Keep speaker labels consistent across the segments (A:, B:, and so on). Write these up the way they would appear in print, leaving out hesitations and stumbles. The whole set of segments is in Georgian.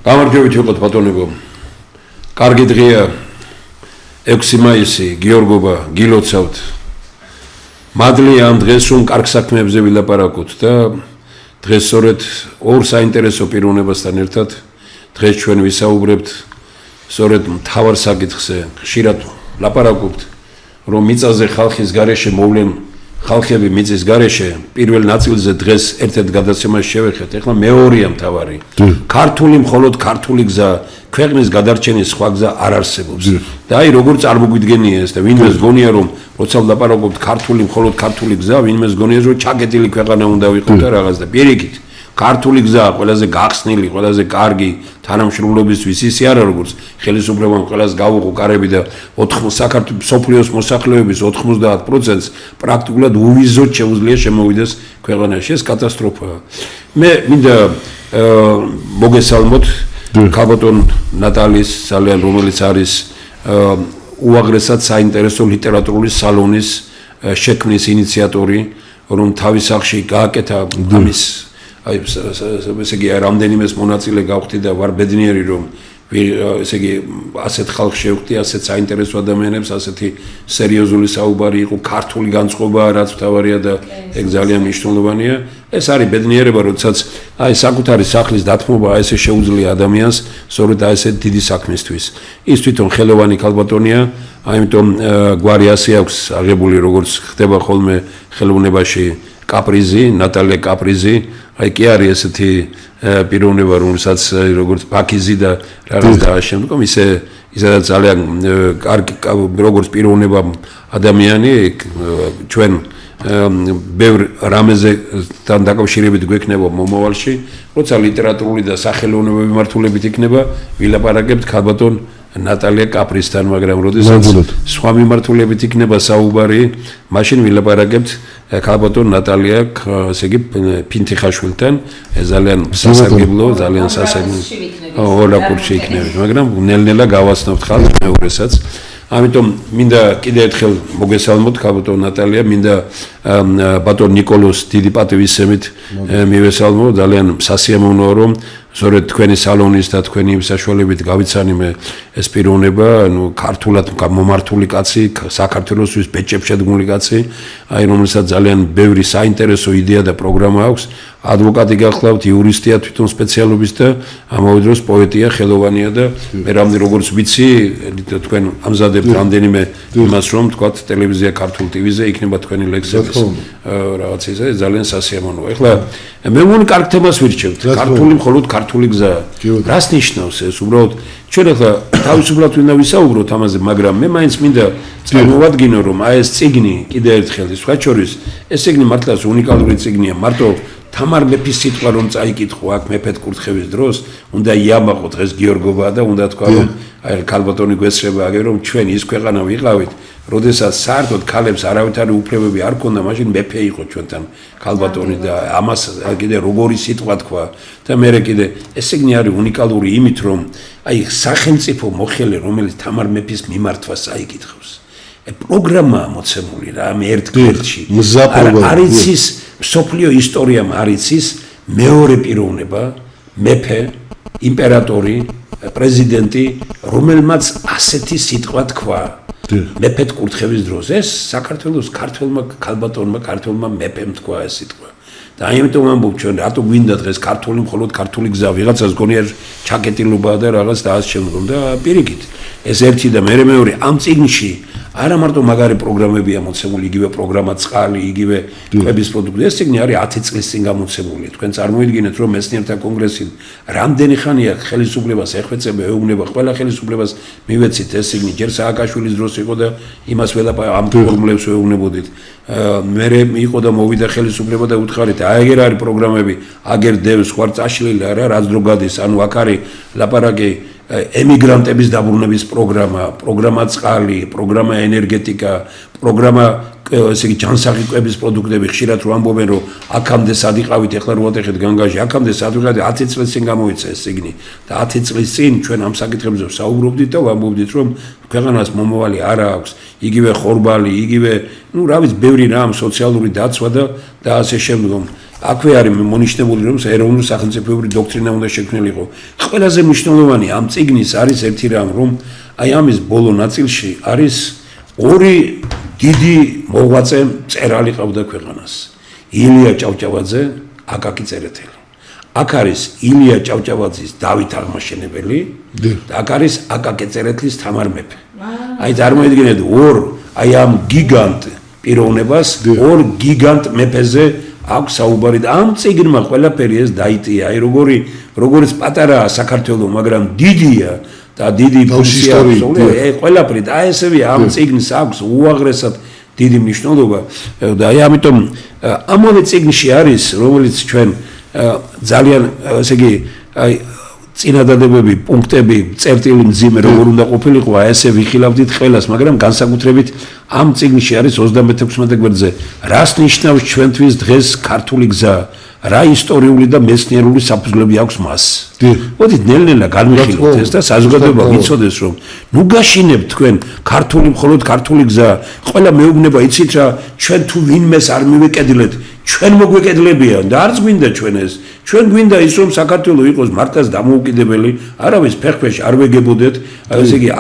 A: გამარჯვებით ვიყოთ ბატონებო. კარგი დღეა 6 მაისი, გიორგობა, გილოცავთ. მადლია ამ დღეს რომ კარგ საქმეებზე ვილაპარაკოთ და დღეს სწორედ ორ საინტერესო პიროვნებასთან ერთად დღეს ჩვენ ვისაუბრებთ სწორედ მთავარ საკითხზე. ხშირად ლაპარაკობთ რომ მიწაზე ხალხის გარეშე მოვლენ ხალხები მიწის გარეშე პირველ ნაწილზე დღეს ერთ-ერთ გადაცემას შევეხეთ. ეხლა მეორეა მთავარი. ქართული მხოლოდ ქართული გზა ქვეყნის გადარჩენის სხვა გზა არ არსებობს. და აი როგორ წარმოგვიდგენია ეს და ვინმეს გონია რომ როცა ლაპარაკობთ ქართული მხოლოდ ქართული გზა, ვინმეს გონია რომ ჩაკეტილი ქვეყანა უნდა ვიყოთ და რაღაც და პირიქით. ქართული გზა ყველაზე გახსნილი, ყველაზე კარგი თანამშრომლობისთვის ისე არა როგორც ხელისუფლებამ ყველას გაუღო კარები და საქართველოს სოფლიოს მოსახლეობის 90%-ს პრაქტიკულად უვიზოდ შეუძლია შემოვიდეს ქვეყანაში. ეს კატასტროფაა. მე მინდა მოგესალმოთ ქალბატონ ნატალის ძალიან რომელიც არის უაღრესად საინტერესო ლიტერატურული სალონის შექმნის ინიციატორი, რომ თავის სახლში გააკეთა ამის აი ესე იგი რამდენიმეს მონაწილე გავხდი და ვარ ბედნიერი რომ ესე იგი ასეთ ხალხს შევხვდი, ასეთ საინტერესო ადამიანებს, ასეთი სერიოზული საუბარი იყო, ქართული განწყობა რაც მთავარია და ეგ ძალიან მნიშვნელოვანია. ეს არის ბედნიერება, როდესაც აი საკუთარი სახლის დათმობა ესე შეუძლია ადამიანს სწორედ აი ესეთ დიდი საქმისთვის. ის თვითონ ხელოვანი ქალბატონია, ამიტომ გვარი ასე აქვს აღებული, როგორც ხდება ხოლმე ხელოვნებაში კაპრიზი, ნატალია კაპრიზი. აი კი არის ესეთი პიროვნება, რომელსაც როგორც ბაქიზი და რაღაც და შემდგომ ისედაც ძალიან კარგი როგორც პიროვნება ადამიანი ჩვენ ბევრ რამეზე თან დაკავშირებით გვექნება მომავალში, როცა ლიტერატურული და სახელოვნებო მიმართულებით იქნება, ვილაპარაკებთ ქალბატონ ნატალია კაპრისთან, მაგრამ როდესაც სხვა მიმართულებით იქნება საუბარი, მაშინ ვილაპარაკებთ ქალბატონ ნატალია, ესე იგი ფინთიხაშვილთან, ეს ძალიან სასარგებლო, ძალიან სასარგებლო რაკურსი იქნება, მაგრამ ნელ-ნელა გავაცნობთ ხალხს მეორესაც. ამიტომ მინდა კიდე ერთხელ მოგესალმოთ ქალბატონ ნატალია, მინდა ბატონ ნიკოლოს დიდი პატივისცემით მივესალმო, ძალიან სასიამოვნოა რომ სწორედ თქვენი სალონის და თქვენი საშუალებით გავიცანიმე ეს პიროვნება, ქართულად მომართული კაცი, საქართველოსთვის ბეჭებს შედგმული კაცი, აი რომელსაც ძალიან ბევრი საინტერესო იდეა და პროგრამა აქვს, ადვოკატი გახლავთ, იურისტია თვითონ სპეციალობის და ამავე დროს პოეტია, ხელოვანია და მე რამდენი როგორც ვიცი, თქვენ ამზადებთ რამდენიმე იმას რომ თქვათ ტელევიზია ქართულ ტივიზე იქნება თქვენი ლექსების რაღაც ისე ძალიან სასიამოვნოა. ეხლა მე მგონი კარგ თემას ვირჩევთ, ქართული მხოლოდ ქართული გზა. რას ნიშნავს ეს? უბრალოდ ჩვენ ახლა თავისუფლად უნდა ვისაუბროთ ამაზე, მაგრამ მე მაინც მინდა წარმოვადგინო რომ აი ეს წიგნი კიდე ერთხელ სხვა შორის ეს წიგნი მართლაც უნიკალური წიგნია, მარტო თამარ მეფის სიტყვა რომ წაიკითხო აქ მეფეთ კურთხევის დროს, უნდა იამაყო დღეს გიორგობა და უნდა თქვა რომ აი ქალბატონი გვესწრება აგერ რომ ჩვენ ის ქვეყანა ვიყავით, როდესაც საერთოდ ქალებს არავითარი უფლებები არ ქონდა, მაშინ მეფე იყო ჩვენთან ქალბატონი და ამას კიდე როგორი სიტყვა თქვა და მე კიდე ეს წიგნი არის უნიკალური იმით რომ აი სახელმწიფო მოხელე რომელიც თამარ მეფის მიმართვას წაიკითხავს. პროგრამა მოცემული რა მე ერთ კერტში არის ის სოფლიო ისტორიამ არის ის მეორე პიროვნება, მეფე, იმპერატორი, პრეზიდენტი, რომელმაც ასეთი სიტყვა თქვა მეფეთ კურთხევის დროს. ეს საქართველოს ქართველმა ქალბატონმა, ქართველმა მეფემ თქვა ეს სიტყვა. და ამიტომ ამბობ ჩვენ რატო გვინდა დღეს ქართული მხოლოდ ქართული გზა, ვიღაცას გონია ჩაკეტილობა და რაღაც და ასე შემდგომ და პირიქით. ეს ერთი და მეორე ამ წიგნში არა მარტო მაგარი პროგრამებია მოცემული, იგივე პროგრამა წყალი, იგივე კვების პროდუქტი. ეს წიგნი არის 10 წლის წინ გამოცემული. თქვენ წარმოიდგინეთ რომ მეცნიერთა კონგრესი რამდენი ხანია ხელისუფლებას ეხვეწება, ეუბნება ყველა ხელისუფლებას მივეცით ეს წიგნი, ჯერ სააკაშვილის დროს იყო და იმას ამ ფორმულებს ეუბნებოდით. მე იყო და მოვიდა ხელისუფლება და უთხარით, აი ეგერ არის პროგრამები, აგერ დევს ხوار წაშლილი არა, რაც დრო გადის, ანუ აქ არის ლაპარაკი ემიგრანტების დაბრუნების პროგრამა წყალი, პროგრამა ენერგეტიკა, პროგრამა ესე იგი ჯანსაღი კვების პროდუქტები ხშირად რო ამბობენ რომ აქამდე სად იყავით, ეხლა რო ვატეხეთ განგაში, აქამდე სად ვიყავით, 10 წლის წინ გამოიცა ეს წიგნი და 10 წლის წინ ჩვენ ამ საკითხებზე საუბრობდით და ვამბობდით რომ ქვეყანას მომავალი არ აქვს, იგივე ხორბალი, იგივე, რა ვიცი, ბევრი რამ, სოციალური დაცვა და ასე შემდგომ. აქვე არის მონიშნებული რომ ეროვნული სახელმწიფოებრივი დოქტრინა უნდა შექმნილიყო. ყველაზე მნიშვნელოვანი ამ წიგნის არის ერთი რამ რომ აი ამის ბოლო ნაწილში არის ორი დიდი მოღვაწე მწერალი ყავდა ქვეყანას. ილია ჭავჭავაძე, აკაკი წერეთელი. აქ არის ილია ჭავჭავაძის დავით აღმაშენებელი და აქ არის აკაკი წერეთლის თამარ მეფე. აი წარმოიდგინეთ აი ამ გიგანტ პიროვნებას ორ გიგანტ მეფეზე აქვს საუბარი და ამ წიგნმა ყველაფერი ეს დაიტია. აი როგორც პატარაა საქართველო, მაგრამ დიდია და დიდი ფუნქცია აქვს. ყველაფერი და ესევე ამ წიგნს აქვს უაღრესად დიდი მნიშვნელობა და აი ამიტომ ამავე წიგნში არის რომელიც ჩვენ ძალიან ესე იგი აი წინადადებები, პუნქტები, წერტილი მძიმე როგორ უნდა ყოფილიყო, ესე ვიხილავდით ყველას, მაგრამ განსაკუთრებით ამ წიგნში არის 36 გვერდზე რას ნიშნავს ჩვენთვის დღეს ქართული გზა, რა ისტორიული და მეცნიერული საფუძვლები აქვს მას. მოდით ნელ-ნელა განვიხილოთ ეს და საზოგადოება ვიცოდეს რომ ნუ გაშინებთ თქვენ ქართული მხოლოდ ქართული გზა, ყველა მეუბნება იცით რა, ჩვენ თუ ვინმეს არ მივეკედლეთ, ჩვენ მოგვეკედლებიან და არც გვინდა ჩვენ ეს. ჩვენ გვინდა ის რომ საქართველო იყოს მართლაც დამოუკიდებელი, არავის ფეხქვეშ არ ვეგებოდეთ, ესე იგი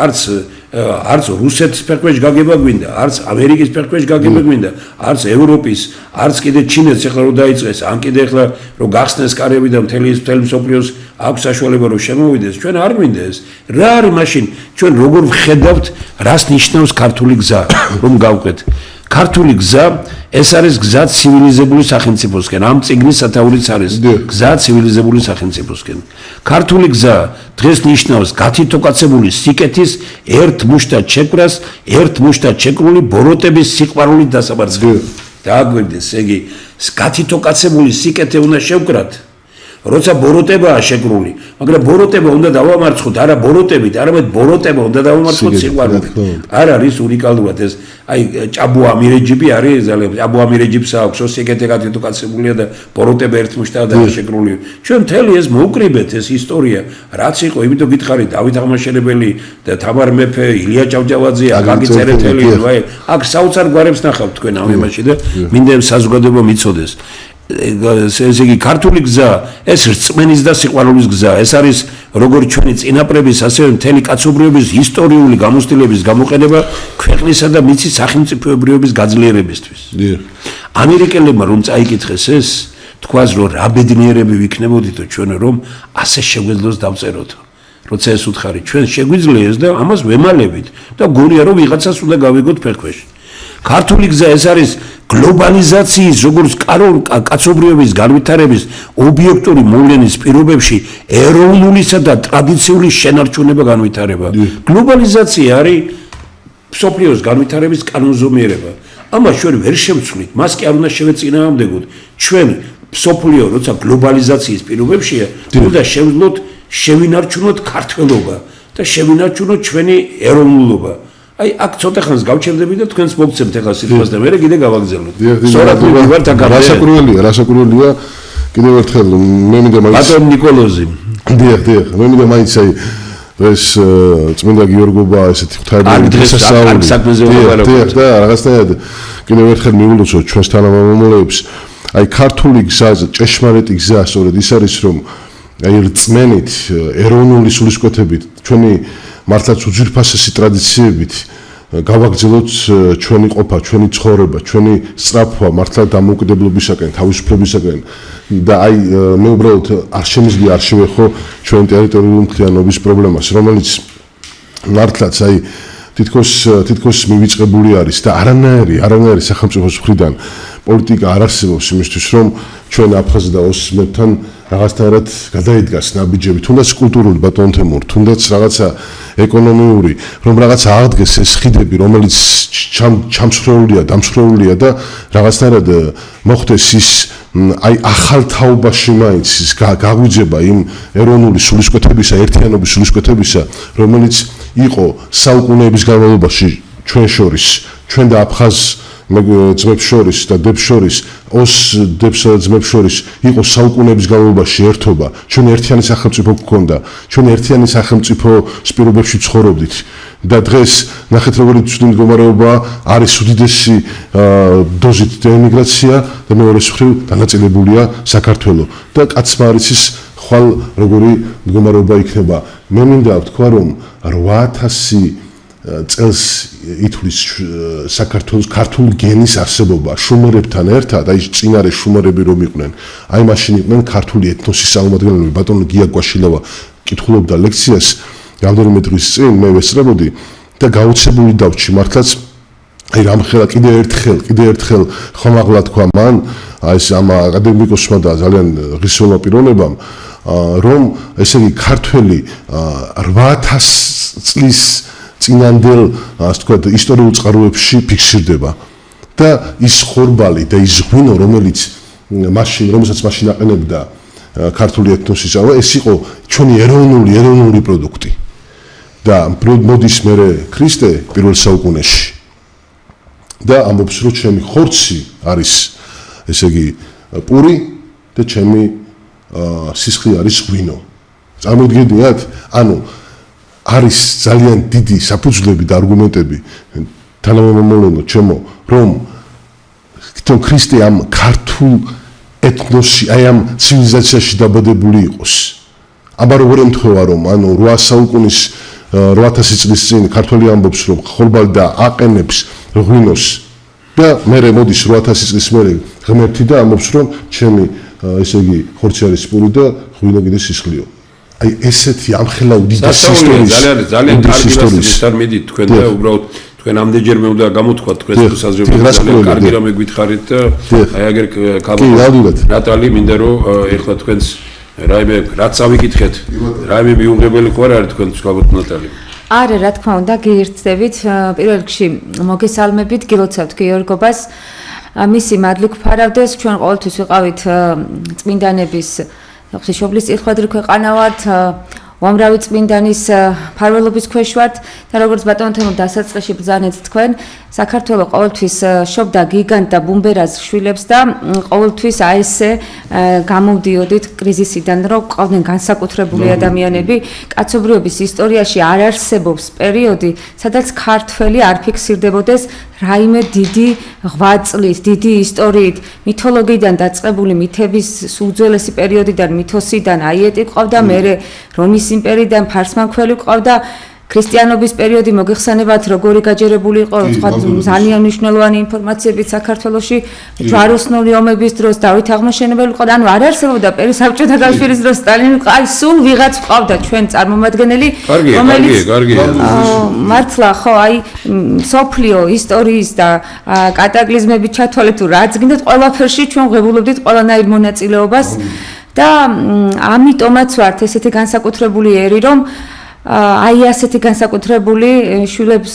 A: არც რუსეთის ფეხქვეშ გაგება გვინდა, არც ამერიკის ფეხქვეშ გაგება გვინდა, არც ევროპის, არც კიდე ჩინეთს ახლა რომ დაიწყეს, ან კიდე ახლა რომ გახსნეს კარები და მთელი მსოფლიოს აქვს საშუალება რომ შემოვიდეს, ჩვენ არ გვინდა ეს. რა არის მაშინ ჩვენ როგორ ვხედავთ რას ნიშნავს ქართული გზა, რომ გავყვეთ? ქართული გზა ეს არის გზა ცივილიზებული სახელმწიფოსკენ. ამ წიგნის სათაურიც არის გზა ცივილიზებული სახელმწიფოსკენ. ქართული გზა დღეს ნიშნავს გათითოკაცებული სიკეთის ერთ მუშტად შეკვრას, ერთ მუშტად შეკრული ბოროტების სიყვარულით დასაბარცხებას. დააგვირდეს, იგი გათითოკაცებული სიკეთე უნდა შევკრათ. როცა ბოროტებაა შეკრული, მაგრამ ბოროტება უნდა დავამარცხოთ, არა ბოროტებით, არამედ ბოროტება უნდა დავამარცხოთ სიყვარულით. არ არის უნიკალურად ეს. აი ჭაბუ ამირეჯიბი არის ძალიან ჭაბუ ამირეჯიბს აქვს სიკეთე გათითოკაცებულია და ბოროტება ერთ მუშტადაა შეკრული. ჩვენ მთელი ეს მოვკრიბეთ ეს ისტორია, რაც იყო, იმიტომ გითხარი დავით აღმაშენებელი და თამარ მეფე, ილია ჭავჭავაძე, აკაკი წერეთელი, აი აქ საოცარ გვარებს ნახავთ თქვენ ამ იმაში და მინდა საზოგადოება მიცოდეს. ესე იგი ქართული გზა ეს რწმენის და სიყვარულის გზა, ეს არის როგორც ჩვენი წინაპრების ასევე მთელი კაცობრიობის ისტორიული გამოცდილების გამოყენება ქვეყნისა და მიწის სახელმწიფოებრიობის გაძლიერებისთვის. ამერიკელებმა რომ წაიკითხეს ეს, თქვას რომ რა ბედნიერები ვიქნებოდითო ჩვენ რომ ასე შეგვეძლოს დავწეროთ. როცა ეს უთხარი ჩვენ შეგვიძლია ეს და ამას ვემალებით და გონია რომ ვიღაცას უნდა გავიგოთ ფეხქვეშ. ქართული გზა ეს არის გლობალიზაციის როგორც კაცობრიობის განვითარების ობიექტური მოვლენის პირობებში ეროვნულისა და ტრადიციული შენარჩუნება განვითარება. გლობალიზაცია არის მსოფლიოს განვითარების კანონზომიერება. ამას ჩვენ ვერ შევცვლით, მას კი არ უნდა შევეწინააღმდეგოთ. ჩვენ მსოფლიო როცა გლობალიზაციის პირობებშია, უნდა შევძლოთ შევინარჩუნოთ ქართველობა და შევინარჩუნოთ ჩვენი ეროვნულობა. აი აქ ცოტა ხანს გავჩერდები და თქვენს მოგცემთ ახლა სიტყვას და მე კიდე გავაგზავნოთ. სწორად მივივართ აქ.
B: რასაკურველია კიდევ ერთხელ მე მინდა მაინც
A: ბატონ ნიკოლოზი.
B: დიახ, მე მინდა მაინც აი ეს წმინდა გიორგობა ესეთი ღვთაებრივი
A: დღესასწაული.
B: დიახ და რაღაცნაირად კიდევ ერთხელ მივულოცოთ ჩვენს თანამამულებს. აი ქართული გზაზე ჭეშმარიტი გზა სწორედ ის არის რომ აი რწმენით, ეროვნული სულისკვეთებით ჩვენი მართლაც უძვირფასესი ტრადიციებით გავაგრძელოთ ჩვენი ყოფა, ჩვენი ცხოვრება, ჩვენი სწრაფვა მართლა დამოუკიდებლობისაკენ, თავისუფლებისაკენ და აი მე უბრალოდ არ შემიძლია არ შევეხო ჩვენი ტერიტორიული მთლიანობის პრობლემას, რომელიც მართლაც აი თითქოს მივიწყებული არის და არანაირი სახელმწიფოს მხრიდან პოლიტიკა არ არსებობს იმისთვის, რომ ჩვენ აფხაზ და ოსმებთან რაღაცნაირად გადაიდგას ნაბიჯები, თუნდაც კულტურული ბატონ თემურ, თუნდაც რაღაცა ეკონომიური, რომ რაღაცა აღდგეს ეს ხიდები, რომელიც ჩამსხვრეულია, დამსხვრეულია და რაღაცნაირად მოხდეს ის აი ახალ თაობაში მაინც ის გაგვიძება იმ ეროვნული სულისკვეთებისა, ერთიანობის სულისკვეთებისა, რომელიც იყო საუკუნეების განმავლობაში ჩვენ შორის, ჩვენ და აფხაზ ძმებს შორის და დებს შორის ოს დებსა და ძმებს შორის იყო საუკუნეების განმავლობაში ერთობა, ჩვენ ერთიანი სახელმწიფო გქონდა, ჩვენ ერთიანი სახელმწიფოს პირობებში ცხოვრობდით და დღეს ნახეთ როგორი ცუდი მდგომარეობა არის უდიდესი დოზით დეემიგრაცია და მეორე მხრივ დანაწილებულია საქართველო და კაცმა არ იცის ხვალ როგორი მდგომარეობა იქნება. მე მინდა ვთქვა რომ 8000 წელს ითვლის საქართველოს ქართული გენის არსებობა შუმერებთან ერთად, აი წინარე შუმერები რომ იყვნენ, აი მაშინ იყვნენ ქართული ეთნოსის წარმომადგენლები. ბატონო გია კვაშილავა კითხულობდა ლექციას რამდენიმე დღის წინ, მე ვესწრებოდი და გაუცებული დავჭი მართლაც აი რამხელა კიდე ერთხელ ხომაღლა თქვა მან აი ეს ამ აკადემიკოსმა და ძალიან ღირსეულმა პიროვნებამ რომ ესე იგი ქართველი 8000 წლის წინანდელ ასე ვთქვათ ისტორიულ წყაროებში ფიქსირდება და ის ხორბალი და ის ღვინო რომელსაც მაშინ აყენებდა ქართული ეთნოსის წარვა ეს იყო ჩვენი ეროვნული პროდუქტი და მოდის მერე ქრისტე პირველ საუკუნეში და ამბობს რომ ჩემი ხორცი არის ესე იგი პური და ჩემი სისხლი არის ღვინო. წარმოგიდგენიათ? ანუ არის ძალიან დიდი საფუძვლები და არგუმენტები თანამემამულენო ჩემო რომ თვითონ ქრისტე ამ ქართულ ეთნოსში აი ამ ცივილიზაციაში დაბადებული იყოს. აბა როგორ ემთხვევა რომ ანუ 8 საუკუნის 8000 წლის წინ ქართველი ამბობს რომ ხორბალი და აყენებს ღვინოს და მერე მოდის 8000 წლის მერე ღმერთი და ამბობს რომ ჩემი ესე იგი ხორცი არის პური და ღვინო კიდე სისხლიო. აი ესეთი ამხელა უდიდესი ისტორიის
A: ძალიან კარგი რასთან მიდით თქვენ და უბრალოდ თქვენ ამდენჯერმე უნდა გამოთქვათ თქვენს საზრდოobლებს ძალიან კარგი რამე გითხარით და აი აგერ ნატალი მინდა რომ ეხლა თქვენს რაიმე რაც ავიკითხეთ რაიმე მიუღებელი ხო არ არის თქვენს გაგოთ ნატალი
C: არა რა თქმა უნდა გიერთდებით პირველ რიგში მოგესალმებით გილოცავთ გიორგობას მისი მადლი გვფარავდეს ჩვენ ყოველთვის ვიყავით წმინდანების ღვთისმშობლის წირხვედრი ქვეყანა ვართ უამრავი წმინდანის ფარველობის ქვეშ ვართ და როგორც ბატონო თემურ დასაწყისში ბრძანეთ თქვენ საქართველოს ყოველთვის შობდა გიგანტ და ბუმბერას შვილებს და ყოველთვის აი ესე გამოვდიოდით კრიზისიდან რომ ყავდნენ განსაკუთრებული ადამიანები კაცობრიობის ისტორიაში არ არსებობს პერიოდი სადაც ქართველი არ ფიქსირდებოდეს რაიმე დიდი ღვაწლით, დიდი ისტორიით, მითოლოგიიდან დაწყებული მითების უძველესი პერიოდიდან, მითოსიდან, აიეტი ყავდა, მერე რომის იმპერიიდან ფარსმანქველი ყავდა, ქრისტიანობის პერიოდი მოგეხსენებათ, როგორი გაჯერებული იყო, თქვა ძალიან მნიშვნელოვანი ინფორმაციებით საქართველოში, ჯვაროსნული ომების დროს დავით აღმაშენებელი ყავდა, ანუ არ არსებობდა საბჭოთა კავშირის დროს სტალინი, აი სულ ვიღაც ყავდა ჩვენ წარმომადგენელი,
A: რომელიც
C: მართლა ხო, აი სოფლიო ისტორიის და კატაკლიზმების ჩათვალეთ თუ რაც გინდათ ყველაფერში ჩვენ ღებულობდით ყველანაირ მონაწილეობას და ამიტომაც ვართ ესეთი განსაკუთრებული ერი რომ აი ასეთი განსაკუთრებული შვილებს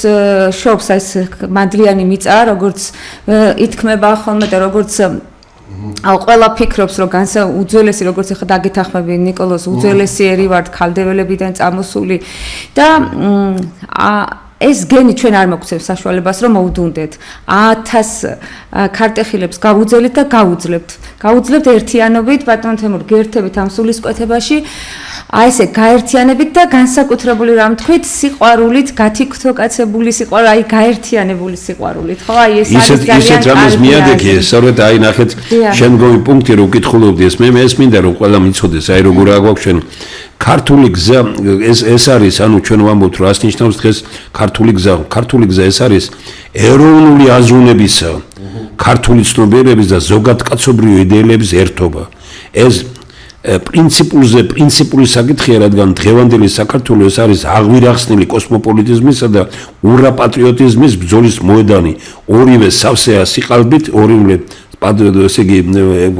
C: შობს ეს მადლიანი მიწა როგორც ითქმება ხოლმე და როგორც ყველა ფიქრობს რომ უძველესი როგორც ახლა დაგეთახმები ნიკოლოს უძველესი ერი ვართ ქალდეველებიდან წამოსული და ეს გენი ჩვენ არ მოგცემს საშუალებას რომ მოუდუნდეთ 1000 ქარტეხილებს გავუძელით და გავუძლებთ ერთიანობით ბატონ თემურ გერთებით ამ სულისკვეთებაში აი ესე გაერთიანებით და განსაკუთრებული რამ თქვით სიყვარულით გათიქთოკაცებული სიყვარული აი გაერთიანებული სიყვარულით ხო აი ეს არის ძალიან
A: ისეთ რამეს მიადექი სწორედ აი ნახეთ შემდგომი პუნქტი რომ ვკითხულობდი ეს მე ეს მინდა რომ ყველა მიცოდეს აი როგორ აგვაქვს ჩვენ ქართული გზა ეს არის ანუ ჩვენ ვამბობთ რა ნიშნავს დღეს ქართული გზა ეს არის ეროვნული აზროვნებისა ქართული ცნობიერების და ზოგადკაცობრივი იდეელების ერთობა ეს პრინციპული საკითხია რადგან დღევანდელი საქართველო ეს არის აღვირახსნილი კოსმოპოლიტიზმისა და ურაპატრიოტიზმის ბრძოლის მოედანი ორივე სავსეა სიყალბით ორივე ესე იგი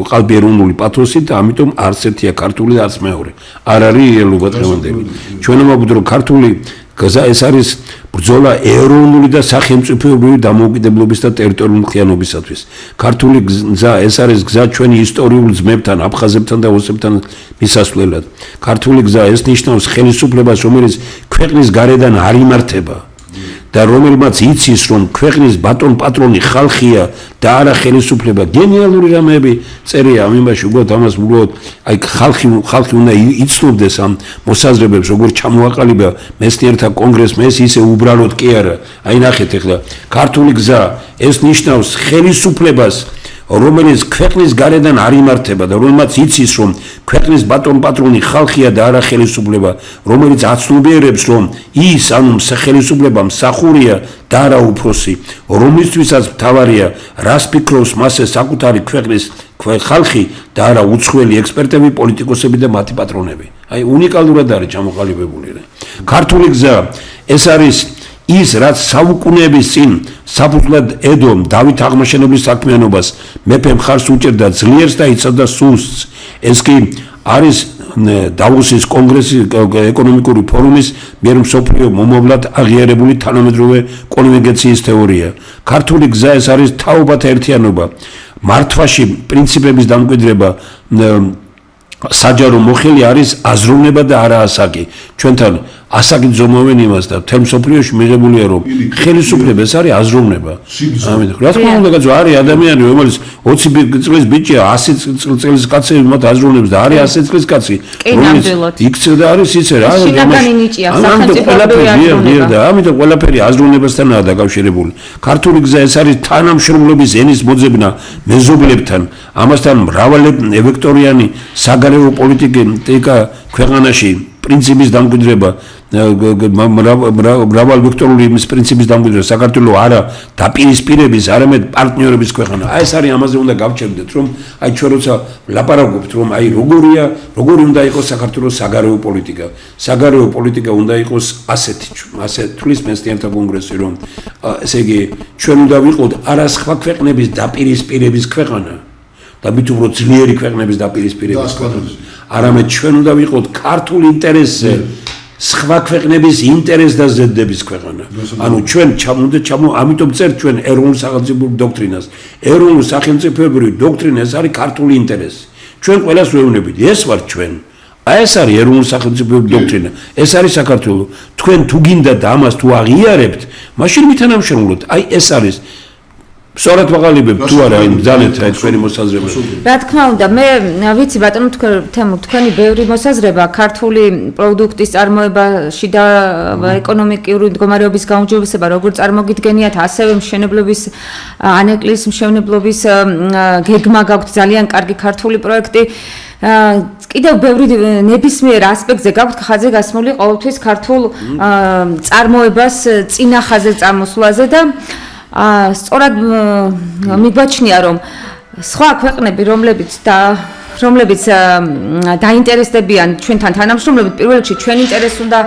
A: ყალბი ეროვნული პათოსით და ამიტომ არც ერთია ქართული და არც მეორე არ არის რეალობა დღევანდელი ჩვენ ვამბობთ რომ ქართული გზა ეს არის ბრძოლა ეროვნული და სახელმწიფოებრივი დამოუკიდებლობის და ტერიტორიული მთლიანობისათვის ქართული გზა ეს არის გზა ჩვენი ისტორიულ ძმებთან აფხაზებთან და ოსებთან მისასვლელად ქართული გზა ეს ნიშნავს ხელისუფლებას რომელიც ქვეყნის გარედან არ იმართება და რომელმაც იცის რომ ქვეყნის ბატონ პატრონი ხალხია და არა ხელისუფლება გენიალური რამეები წერია ამ იმაში უბრალოდ ამას უბრალოდ აი ხალხი უნდა იცნობდეს ამ მოსაზრებებს როგორ ჩამოაყალიბა მეცნიერთა კონგრესმა ეს ისე უბრალოდ კი არა აი ნახეთ ახლა ქართული გზა ეს ნიშნავს ხელისუფლებას რომელიც ქვეყნის გარედან არ იმართება და რომელმაც იცის რომ ქვეყნის ბატონ პატრონი ხალხია და არა ხელისუფლება რომელიც აცნობიერებს რომ ის ანუ ხელისუფლება მსახურია და არა უფროსი რომლისთვისაც მთავარია რას ფიქრობს მასე საკუთარი ქვეყნის ხალხი და არა უცხოელი ექსპერტები პოლიტიკოსები და მათი პატრონები აი უნიკალურად არის ჩამოყალიბებული ქართული გზა ეს არის ის რაც საუკუნეების წინ საფუძვლად ედო დავით აღმაშენებლის საქმიანობას მეფე მხარს უჭერდა ძლიერს და იცავდა სუსტს ეს კი არის დავოსის კონგრესის ეკონომიკური ფორუმის მიერ მსოფლიო მომავლად აღიარებული თანამედროვე კონვერგენციის თეორია ქართული გზა ეს არის თაობათა ერთიანობა მართვაში პრინციპების დამკვიდრება საჯარო მოხელი არის აზროვნება და არა ასაკი ჩვენთან ასაკი ზომავენ იმას და თემ სოფლიოში მიღებულია რომ ხელისუფლება ეს არის აზროვნება ამიტომ რა თქმა უნდა გაძვა არის ადამიანი რომელიც 20 წლის ბიჭია 100 წლის კაცი მათ აზროვნებს და არის 100 წლის კაცი რომელიც იქცევ და არის იცე რა ამიტომ ყველაფერი აზროვნებასთანაა დაკავშირებული ქართული გზა ეს არის თანამშრომლობის ენის მოძებნა მეზობლებთან ამასთან მრავალი ვექტორიანი საგარეო პოლიტიკა ქვეყანაში პრინციპის დამკვიდრება მრავალ ვექტორული იმის პრინციპის დამკვიდრება საქართველოს არა დაპირისპირების არამედ პარტნიორების ქვეყანა აი ეს არის ამაზე უნდა გავჩერდეთ რომ აი ჩვენ როცა ლაპარაკობთ რომ აი როგორი უნდა იყოს საქართველოს საგარეო პოლიტიკა უნდა იყოს ასე თulis მეცნიერთა კონგრესი რომ ესე იგი ჩვენ უნდა ვიყოთ არა სხვა ქვეყნების დაპირისპირების ქვეყანა და მით უფრო ძლიერი ქვეყნების დაპირისპირების ქვეყანა არამედ ჩვენ უნდა ვიყოთ ქართულ ინტერესზე სხვა ქვეყნების ინტერეს და ზედების ქვეყანა. ანუ ჩვენ ამიტომ წერთ ჩვენ ეროვნულ სახელმწიფო დოქტრინას. ეროვნულ სახელმწიფოებრივი დოქტრინა ეს არის ქართული ინტერესი. ჩვენ ყველას ვეუბნებით, ეს ვარ ჩვენ. აი ეს არის ეროვნულ სახელმწიფო დოქტრინა. ეს არის საქართველო. თქვენ თუ გინდა და ამას თუ აღიარებთ, მაშინ მითანამშრომლოთ. აი ეს არის სწორად ვაღალიბებ თუ არა იმ ძალეთ რა თქვენი მოსაზრება.
C: რა თქმა უნდა, მე ვიცი ბატონო თქვენი ბევრი მოსაზრება ქართული პროდუქტის წარმოებაში და ეკონომიკური მდგომარეობის გაუმჯობესება როგორ წარმოგიდგენიათ, ასევე მშენებლობის ანეკლის მშენებლობის გეგმა გაქვთ ძალიან კარგი ქართული პროექტი. კიდევ ბევრი ნებისმიერ ასპექტზე გაქვთ ხაზზე გასმული ყოველთვის ქართულ წარმოებას წინა ხაზზე წამოსვლაზე და სწორად მიგვაჩნია რომ სხვა ქვეყნები რომლებიც დაინტერესდებიან ჩვენთან თანამშრომლობით პირველ რიგში ჩვენ ინტერესი უნდა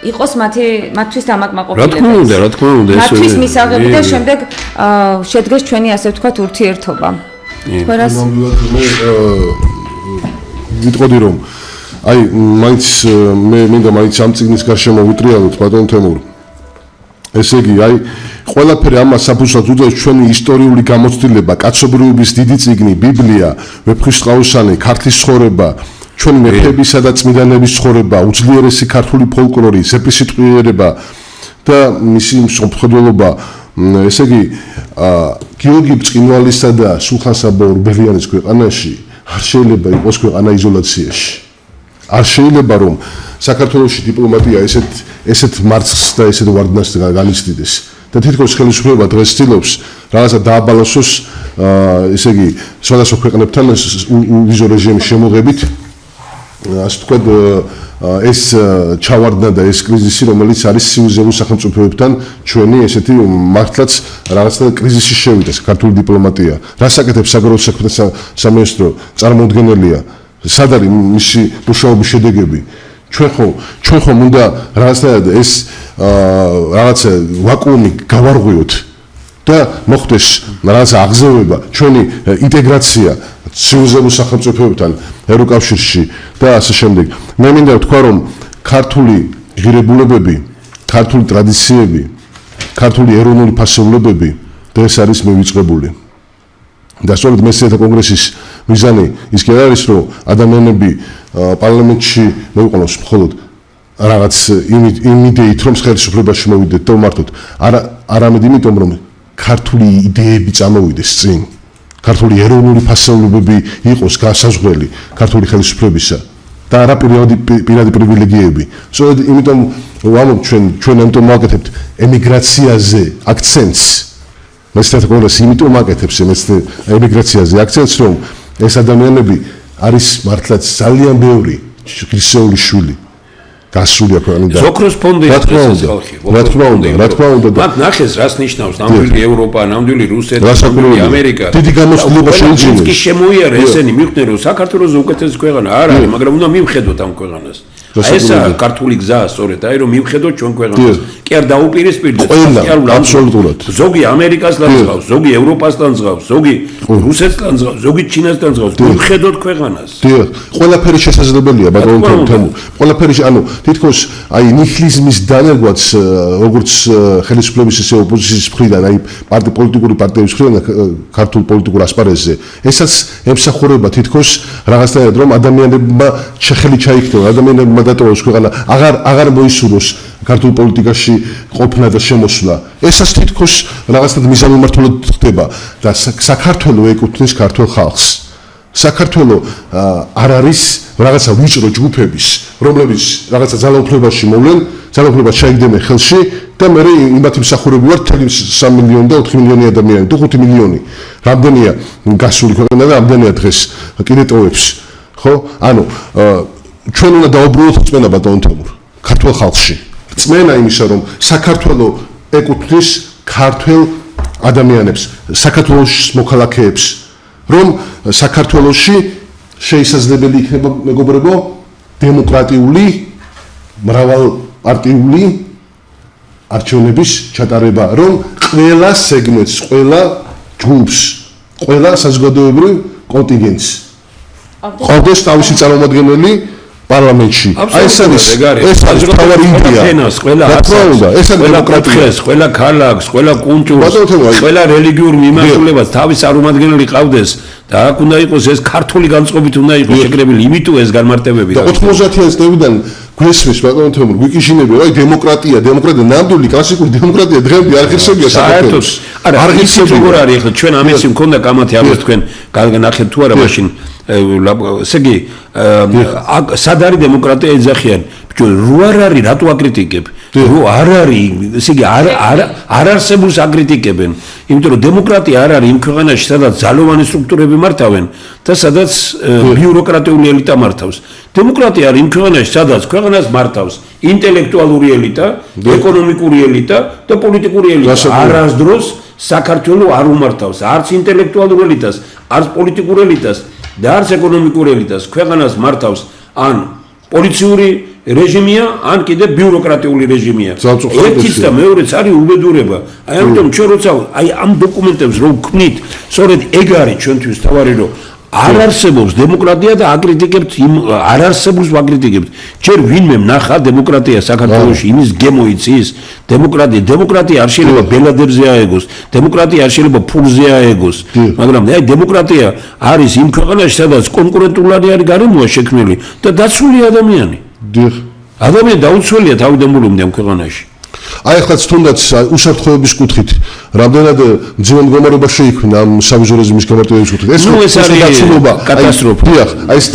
C: იყოს მათთვის დამაკმაყოფილება
A: რა თქმა უნდა
C: მათთვის მისაღები და შემდეგ შედგეს ჩვენი ასე ვთქვათ ურთიერთობა თქვენას
B: ვიტყოდი რომ აი მაინც მე მინდა მაინც ამ წიგნის გარშემო ვიტრიალოთ ბატონ თემურ ესე იგი აი ყველაფერი ამას საფუძვლად უდევს ჩვენი ისტორიული გამოცდილება, კაცობრიობის დიდი წიგნი, ბიბლია, ვეფხისტყაოსანი, ქართლის ცხოვრება, ჩვენი მეფეებისა და წმინდანების ცხოვრება, უძლიერესი ქართული ფოლკლორი, სეფისიტყვიერება და მისი მსოფლმხედველობა, ესე იგი გიორგი ბრწყინვალისა და სულხან საბა ორბელიანის ქვეყანაში არ შეიძლება იყოს ქვეყანა იზოლაციაში. არ შეიძლება რომ საქართველოში დიპლომატია ესეთ მარცხს და ესეთ ვარდნას განიცდიდეს. და თითქოს ხელისუფლება დღეს ცდილობს რაღაცა დააბალანსოს ესე იგი სხვადასხვა ქვეყნებთან ვიზო რეჟიმის შემოღებით ასე ვთქვათ ეს ჩავარდნა და ეს კრიზისი რომელიც არის სიუზეულ სახელმწიფოებთან ჩვენი ესეთი მართლაც რაღაცა კრიზისი შევიდა ქართული დიპლომატია რას აკეთებს საგარეო საქმეთა სამინისტრო წარმოუდგენელია სად არის მისი მუშაობის შედეგები ჩვენ ხომ უნდა რაღაცნაირად ეს რაღაცა ვაკუუმი გავარღვიოთ და მოხდეს რაღაცა აღზევება ჩვენი ინტეგრაცია სიუზეულ სახელმწიფოებთან ევროკავშირში და ასე შემდეგ მე მინდა ვთქვა რომ ქართული ღირებულებები ქართული ტრადიციები ქართული ეროვნული ფასეულებები და ეს არის მივიწყებული და სწორედ მეცნიერთა კონგრესის მიზანი ის კი არის რომ ადამიანები პარლამენტში მოიყვანოს მხოლოდ რაღაც იმ იდეით რომ ხელისუფლებაში მოვიდეთ და ვმართოთ არამედ იმიტომ რომ ქართული იდეები წამოვიდეს წინ ქართული ეროვნული ფასეულობები იყოს გასაზღვრელი ქართული ხელისუფლებისა და არა პირადი პრივილეგიები. სწორედ იმიტომ ვამბობ ჩვენ ამიტომ ვაკეთებთ ემიგრაციაზე აქცენტს. მეცნიერთა კongრესი იმიტომ აკეთებს ემიგრაციაზე აქცენტს, რომ ეს ადამიანები არის მართლაც ძალიან ბევრი ღირსეული შვილი. გასულია ქვეყნიდან.
A: ზოქროს ფონდი
B: რა თქმა უნდა.
A: მათ ნახეს რას ნიშნავს ნამდვილი ევროპა, ნამდვილი რუსეთი, ნამდვილი ამერიკა.
B: დიდი გამოსხილება შეიძინეს.
A: ის შემოიარა ესენი მიხვდნენ რომ საქართველოს უკეთესი ქვეყანა არ არის, მაგრამ უნდა მივხედოთ ამ ქვეყანას. ესა ქართული გზა სწორედ აი რომ მივხედოთ ჩვენ ქვეყანას. კი არ დაუპირისპირდეთ
B: აბსოლუტურად.
A: ზოგი ამერიკას ლანძღავს, ზოგი ევროპას ლანძღავს, ზოგი რუსეთს ლანძღავს, ზოგი ჩინას ლანძღავს. მივხედოთ ქვეყანას.
B: დიახ, ყველაფერი შესაძლებელია ბატონო თემურ. ყველაფერი ანუ თითქოს აი ნიჰილიზმის დანერგვაც როგორც ხელისუფლების ისე ოპოზიციის მხრიდან აი პოლიტიკური პარტიების მხრიდან ქართულ პოლიტიკურ ასპარეზზე ესაც ემსახურება თითქოს რაღაცნაირად რომ ადამიანებმა შეხელი ჩაიქნევონ ადამიანებმა დატოვოს ქვეყანა აღარ მოისურვოს ქართულ პოლიტიკაში ყოფნა და შემოსვლა ესაც თითქოს რაღაცნაირად მიზანმიმართულად ხდება და საქართველოს ეკუთვნის ქართულ ხალხს საქართველოს არ არის რაღაცა ვიწრო ჯგუფების რომლებიც რაღაცა ძალაუფლებაში მოვლენ ძალაუფლებას შეიგდენენ ხელში და მე იმათ მსახურები ვარ 3 მილიონი და 4 მილიონი ადამიანი თუ 5 მილიონი რამდენია გასული ქვეყანა და რამდენია დღეს კიდე ტოვებს ხო ანუ ჩვენ უნდა დაუბრუნოთ წმენა ბატონ თემურ ქართულ ხალხში წმენა იმისა რომ საქართველოს ეკუთვნის ქართულ ადამიანებს საქართველოს მოქალაქეებს რომ საქართველოში შეისაძლებელი იქნება მეგობრებო დემოკრატიული მრავალპარტიული არჩევნების ჩატარება რომ ყველა სეგმენტს ყველა ჯგუფს ყველა საზოგადოებრივ კონტინგენტს ყავდეს თავისი წარმომადგენელი პარლამენტში აი ეს არის თავარი იდეა
A: ყველა დემოკრატიას ყველა ქალაქს ყველა კუნძულს ყველა რელიგიურ მიმართულებას თავის წარმომადგენელი ყავდეს და აქ უნდა იყოს ეს ქართული განწყობით უნდა იყოს შეკრებილი იმიტომ ეს განმარტებები
B: და 90-იან წლებიდან გვესმის ბატონო თემურ ვიკიშინები აი დემოკრატია ნამდვილი კლასიკური დემოკრატია დღემდე არ ღირსებია საქართველოს
A: არ ღირსებია როგორ არის ახლა ჩვენ ამისი მქონდა კამათი ამას თქვენ განახეთ თუ არა მაშინ ესე იგი სად არის დემოკრატია ეძახიან ბიჭო რო არ არის რატო აკრიტიკებ რო არ არის ესე იგი არ არსებულს აკრიტიკებენ იმიტომ რომ დემოკრატია არ არის იმ ქვეყანაში სადაც ძალოვანი სტრუქტურები მართავენ და სადაც ბიუროკრატიული ელიტა მართავს დემოკრატია არის იმ ქვეყანაში სადაც ქვეყანას მართავს ინტელექტუალური ელიტა ეკონომიკური ელიტა და პოლიტიკური ელიტა არასდროს საქართველოს არ უმართავს არც ინტელექტუალურ ელიტას არც პოლიტიკურ ელიტას და არც ეკონომიკურ ელიტას ქვეყანას მართავს ან პოლიციური რეჟიმია ან კიდე ბიუროკრატიული რეჟიმია ერთიც და მეორეც არის უბედურება აი ამიტომ ჩვენ როცა აი ამ დოკუმენტებს რო ვქმნით სწორედ ეგ არის ჩვენთვის თავარი რომ არ არსებობს დემოკრატია და აკრიტიკებთ იმ არ არსებულს ვაკრიტიკებთ ჯერ ვინმე ნახა დემოკრატია საქართველოში იმის გემოიცის დემოკრატია არ შეიძლება ბელადებზე აეგოს დემოკრატია არ შეიძლება ფულზე აეგოს მაგრამ აი დემოკრატია არის იმ ქვეყანაში სადაც კონკურენტულად არის გარემოა შექმნილი და დაცული ადამიანი ადამიანი დაუცველია თავიდან მოლომდე ამ ქვეყანაში
B: აი ახლა თუნდაც უსაფრთხოების კუთხით რამდენად მძიმე მდგომარეობა შეიქმნა ამ სავიზო რეჟიმის გამარტივების კუთხით
A: ეს არის დაცულობა კატასტროფა
B: დიახ აი ეს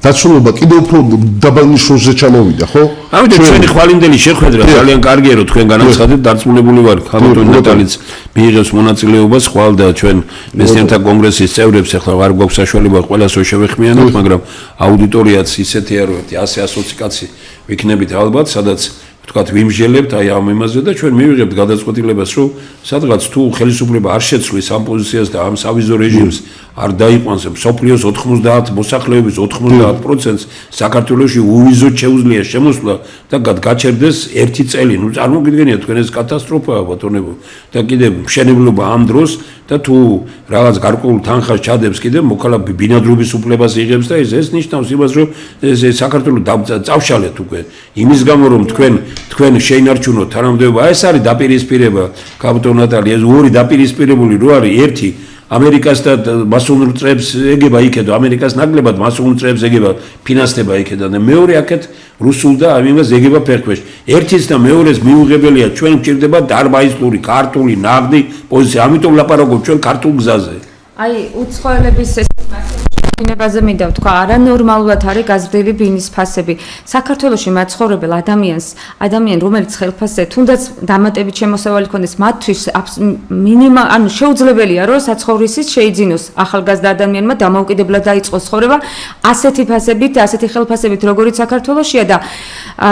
B: დაცულობა კიდევ უფრო დაბალ ნიშნულზე ჩამოვიდა ხო
A: ამიტომ ჩვენი ხვალინდელი შეხვედრა ძალიან კარგია რომ თქვენ განაცხადეთ დარწმუნებული ვარ ხალხო ნატალიც მიიღებს მონაწილეობას ხვალ და ჩვენ მეცნიერთა კონგრესის წევრებს ახლა არ გვაქვს საშუალება ყველას შევეხმიანოთ მაგრამ აუდიტორიაც ისეთია რომ 100 კაცი ვიქნებით ალბათ სადაც თქვათ ვიმსჯელებთ აი ამ იმაზე და ჩვენ მივიღებთ გადაწყვეტილებას რომ სადღაც თუ ხელისუფლება არ შეცვლის ამ პოზიციას და ამ სავიზო რეჟიმს არ დაიყვანს მსოფლიოს 90 მოსახლეობის 90%-ს საქართველოში უვიზოდ შეუძლია შემოსვლა და გაჩერდეს 1 წელი ნუ წარმოგიდგენიათ თქვენ ეს კატასტროფაა ბატონებო და კიდე მშენებლობა ამ დროს და თუ რაღაც გარკვეულ თანხას ჩადებს კიდე მოქალაქე ბინადრობის უფლებას იღებს და ეს ნიშნავს იმას რომ საქართველოს წავშალეთ უკვე იმის გამო რომ თქვენ შეინარჩუნოთ თანამდებობა ეს არის დაპირისპირება კაპიტონ ნატალი ეს ორი დაპირისპირებული რო არის ერთი ამერიკას და მასონურ წრეებს ეგება იქედო, ამერიკას ნაკლებად მასონურ წრეებს ეგება, ფინანსდება იქედან და მეორე აქეთ რუსულ და ამას ეგება ფერქვეშ. ერთის და მეორეს მიუღებელია ჩვენ გვჭირდება დარბაისლური, ქართული, ნაღდი პოზიცია. ამიტომ ლაპარაკობ ჩვენ ქართულ გზაზე.
C: აი, უცხოელების დინებაზე მინდა ვთქვა, არანორმალურად არის გაზრდილი ბინის ფასები. საქართველოში მაცხოვრებელ ადამიანს, რომელიც ხელფასზე თუნდაც დამატებით შემოსავალი ქონდეს, მათთვის ანუ შეუძლებელია, რომ საცხოვრისით შეიძინოს ახალგაზრდა ადამიანმა დამოუკიდებლად დაიწყოს ცხოვრება ასეთი ფასებით, ასეთი ხელფასებით, როგორიც საქართველოშია და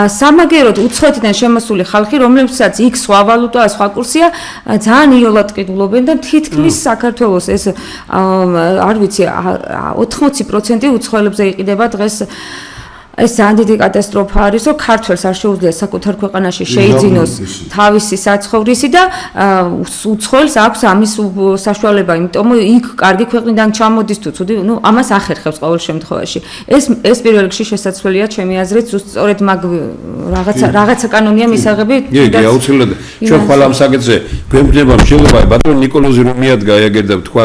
C: სამაგეროდ უცხოეთიდან შემოსული ხალხი, რომლებსაც იქ სხვა ვალუტაა, სხვა კურსია, ძალიან იოლად ყიდულობენ და თითქმის საქართველოს ეს არ ვიცი 80% უცხოელებზე იყიდება დღეს ეს ძალიან დიდი კატასტროფა არის, რომ ქართველს არ შეუძლია საკუთარ ქვეყანაში შეიძინოს თავისი საცხოვრისი და უცხოელს აქვს ამის საშუალება, იმიტომ იქ კარგი ქვეყნიდან ჩამოდის თუ ცუდი, ამას ახერხებს ყოველ შემთხვევაში. ეს პირველ რიგში შესაძლებელია ჩემი აზრით, სწორედ მაგ რაღაცა კანონია მისაღები.
A: იგი აუცილებლად ჩვენ ხვალ ამ საკითხზე გვემგნება მშილობა, ბატონ ნიკოლოზი რომ მიადგა ეგერ და თქვა,